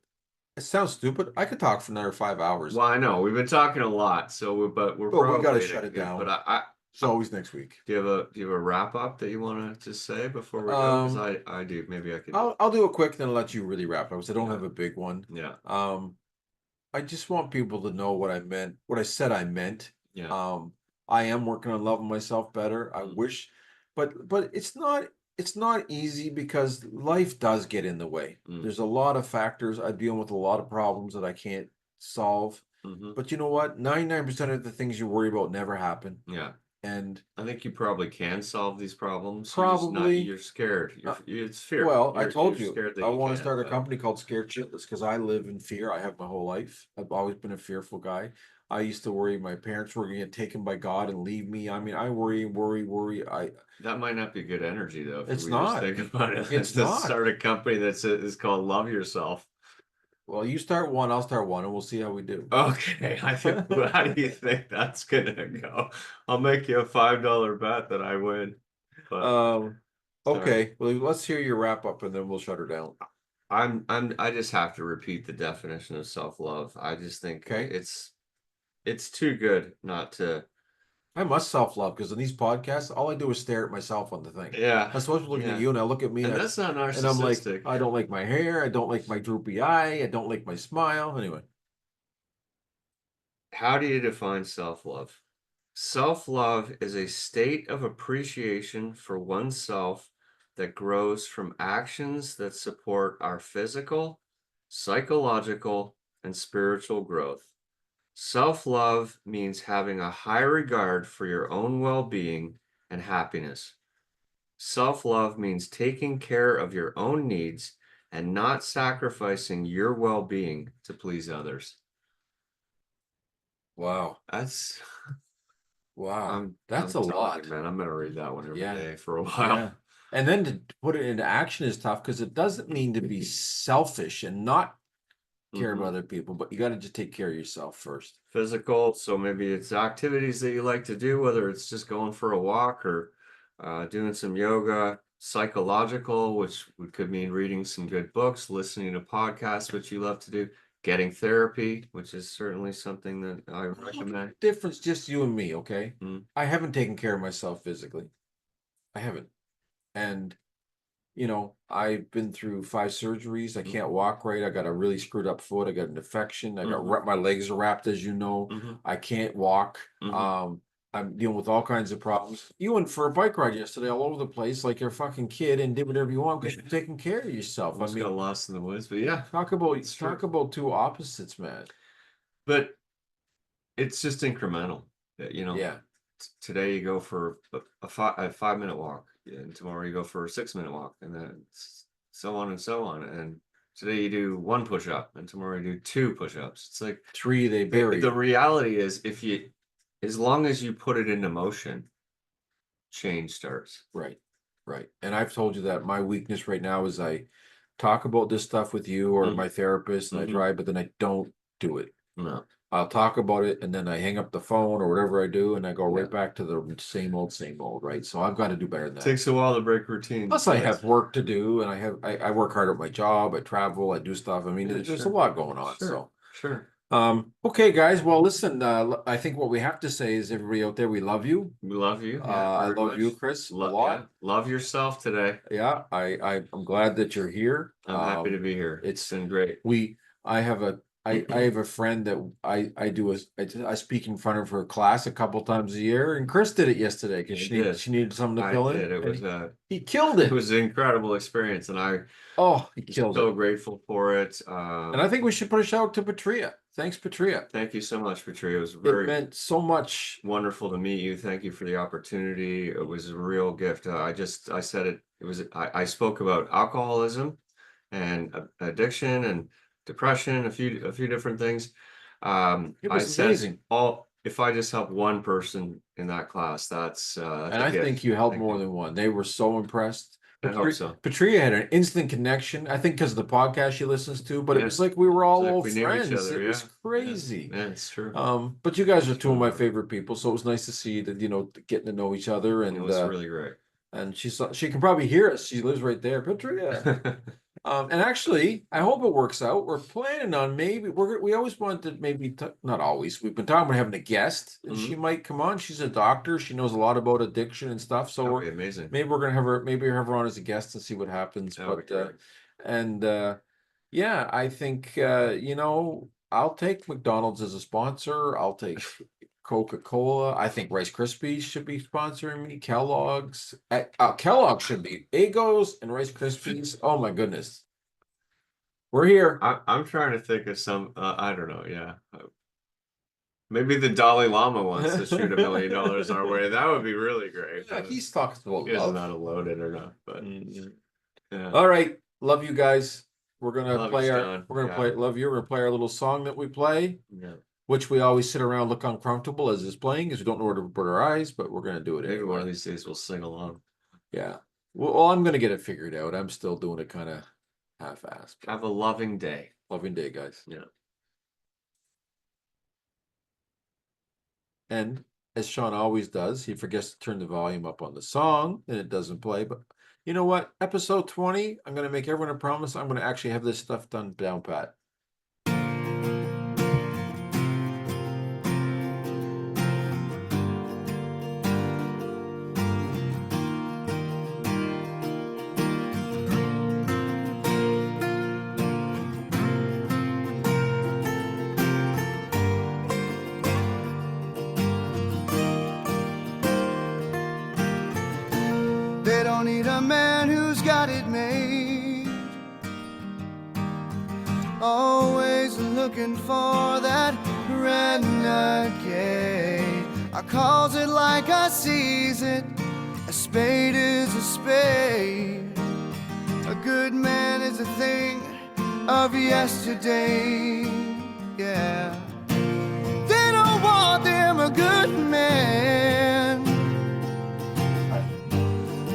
It sounds stupid. I could talk for another 5 hours. Well, I know we've been talking a lot, so we're But we probably gotta at a shut it good- down. But I It's always next week. do you have a wrap up that you want to just say before we go? Because I do. Maybe I could. I'll do it quick, then I'll let you really wrap up because I don't have a big one. Yeah. I just want people to know what I meant, what I said I meant. Yeah. I am working on loving myself better. I Mm. wish, but it's not easy because life does get in the way. Mm. There's a lot of factors. I'm dealing with a lot of problems that I can't solve. Mhm. But you know what? 99% of the things you worry about never happen. Yeah. And I think you probably can solve these problems. Probably. You're scared. It's fear. well, I You're- told you're you, scared that I you want to can't, start a but- company called Scared Shitless because I live in fear. I have my whole life. I've always been a fearful guy. I used to worry my parents were going to get taken by God and leave me. I mean, I worry. That might not be good energy though. If It's we not. just think about it. It's To not. start a company is called Love Yourself. Well, you start one, I'll start one, and we'll see how we do. Okay, I think. How do you think that's gonna go? I'll make you a $5 bet that I win. But Okay. Well, let's hear your wrap up, and then we'll shut her down. I just have to repeat the definition of self-love. I just think Okay. it's too good not to. I must self love because in these podcasts, all I do is stare at myself on the thing. Yeah, I'm supposed to look Yeah. at you, and I look at me, and and, that's not and I'm like, narcissistic. I don't like my hair, I don't like my droopy eye, I don't like my smile. Anyway, how do you define self-love? Self-love is a state of appreciation for oneself that grows from actions that support our physical, psychological, and spiritual growth. Self-love means having a high regard for your own well-being and happiness. Self-love means taking care of your own needs and not sacrificing your well-being to please others. Wow. That's Wow. That's I'm a telling lot. you, man. I'm gonna read that one every Yeah. day for a while. Yeah. And then to put it into action is tough because it doesn't mean to be selfish and not care Mhm. about other people, but you got to just take care of yourself first. Physical, so maybe it's activities that you like to do, whether it's just going for a walk or doing some yoga. Psychological, which could mean reading some good books, listening to podcasts, which you love to do, getting therapy, which is certainly something that I recommend. Difference, just you and me, okay? Mm. I haven't taken care of myself physically. I haven't. And you know, I've been through 5 surgeries. I can't walk right. I got a really screwed up foot. I got an infection. I got Mhm. my legs are wrapped, as you know. Mhm. I can't walk. Mhm. I'm dealing with all kinds of problems. You went for a bike ride yesterday all over the place like you're a fucking kid and did whatever you want because you're taking care of yourself. Almost got lost in the woods, but yeah, talk about it's true. two opposites, man. But it's just incremental. You know, Yeah. today you go for a 5-minute walk, and tomorrow you go for a 6-minute walk, and then so on and so on. And today you do 1 push-up, and tomorrow you do 2 push-ups. It's like 3 they bury. the reality is, as long as you put it into motion, change starts. Right. And I've told you that my weakness right now is I talk about this stuff with you or Mhm. my therapist and I Mhm. try, but then I don't do it. No. I'll talk about it and then I hang up the phone or whatever I do and I go Yeah. right back to the same old, right? So I've got to do better than that. Takes a while to break routine. Plus I have work to do and I work hard at my job, I travel, I do stuff. I mean, Yeah, there's a sure. lot going on. Sure. So Sure. okay, guys. Well, listen, I think what we have to say is everybody out there, we love you. We love you. I very love you, much. Chris, a Yeah. lot. Love yourself today. Yeah, I'm glad that you're here. I'm happy to be here. it's- It's been great. I have a friend that I speak in front of her class a couple times a year, and Chris did it yesterday because He did. she needed something to I fill in. did. It and was he killed it it. was an incredible experience, and I'm He killed so it. grateful for it. And I think we should put a shout out to Patria. Thanks, Patria. Thank you so much, Patria. It was It very meant so much. wonderful to meet you. Thank you for the opportunity. It was a real gift. I said it. It was. I spoke about alcoholism and addiction and depression, a few different things. It was I said amazing. if I just help one person in that class, that's And I think you helped more than one. They were so impressed. I hope so. Patria had an instant connection, I think because of the podcast she listens to, but it Yeah. was like we were all It's like old we knew each friends. other, It was yeah. crazy. Yeah, it's true. But you guys are It's two of my really favorite people, so it was nice to see that, getting to know each other. And It was really great. and she can probably hear us. She lives right there, Patria. And actually, I hope it works out. We're planning on we always wanted not always. We've been talking about having a guest, and she might come on. She's a doctor. She knows a lot about addiction and stuff. So That'd be amazing. maybe we're gonna have her on as a guest and see what happens. That would be great. Yeah, I think I'll take McDonald's as a sponsor. I'll take Coca-Cola. I think Rice Krispies should be sponsoring me. Kellogg's. Kellogg should be. Eggos and Rice Krispies. Oh my goodness. We're here. I'm trying to think of some. I don't know. Yeah. Maybe the Dalai Lama wants to shoot $1 million our way. That would be really great. Yeah, he's talking about He doesn't love. know how to load it or not, but yeah. All right. Love you guys. We're gonna Love play you, our Stan. we're gonna Yeah. play love you. We're gonna play our little song that we play, Yeah. which we always sit around look uncomfortable as it's playing because we don't know where to put our eyes, but we're gonna do it Maybe anyway. one of these days we'll sing along. Yeah. Well, I'm gonna get it figured out. I'm still doing it kind of half-assed. Have a loving day. Loving day, guys. Yeah. And as Sean always does, he forgets to turn the volume up on the song and it doesn't play. But you know what? Episode 20, I'm going to make everyone a promise. I'm going to actually have this stuff done down pat. They don't need a man who's got it made. Always looking for that renegade. I calls it like I sees it. A spade is a spade. A good man is a thing of yesterday. Yeah. They don't want them a good man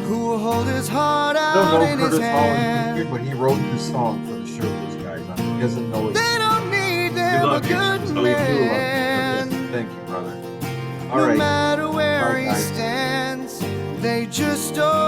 who will hold his heart I don't out know in his Curtis Holland, hand. but he wrote this song for the shirtless guys. He doesn't know it. They don't need them a luck, you. good Oh, you do love man. Thank you, brother. All No right. matter where Bye, he guys. stands, they just don't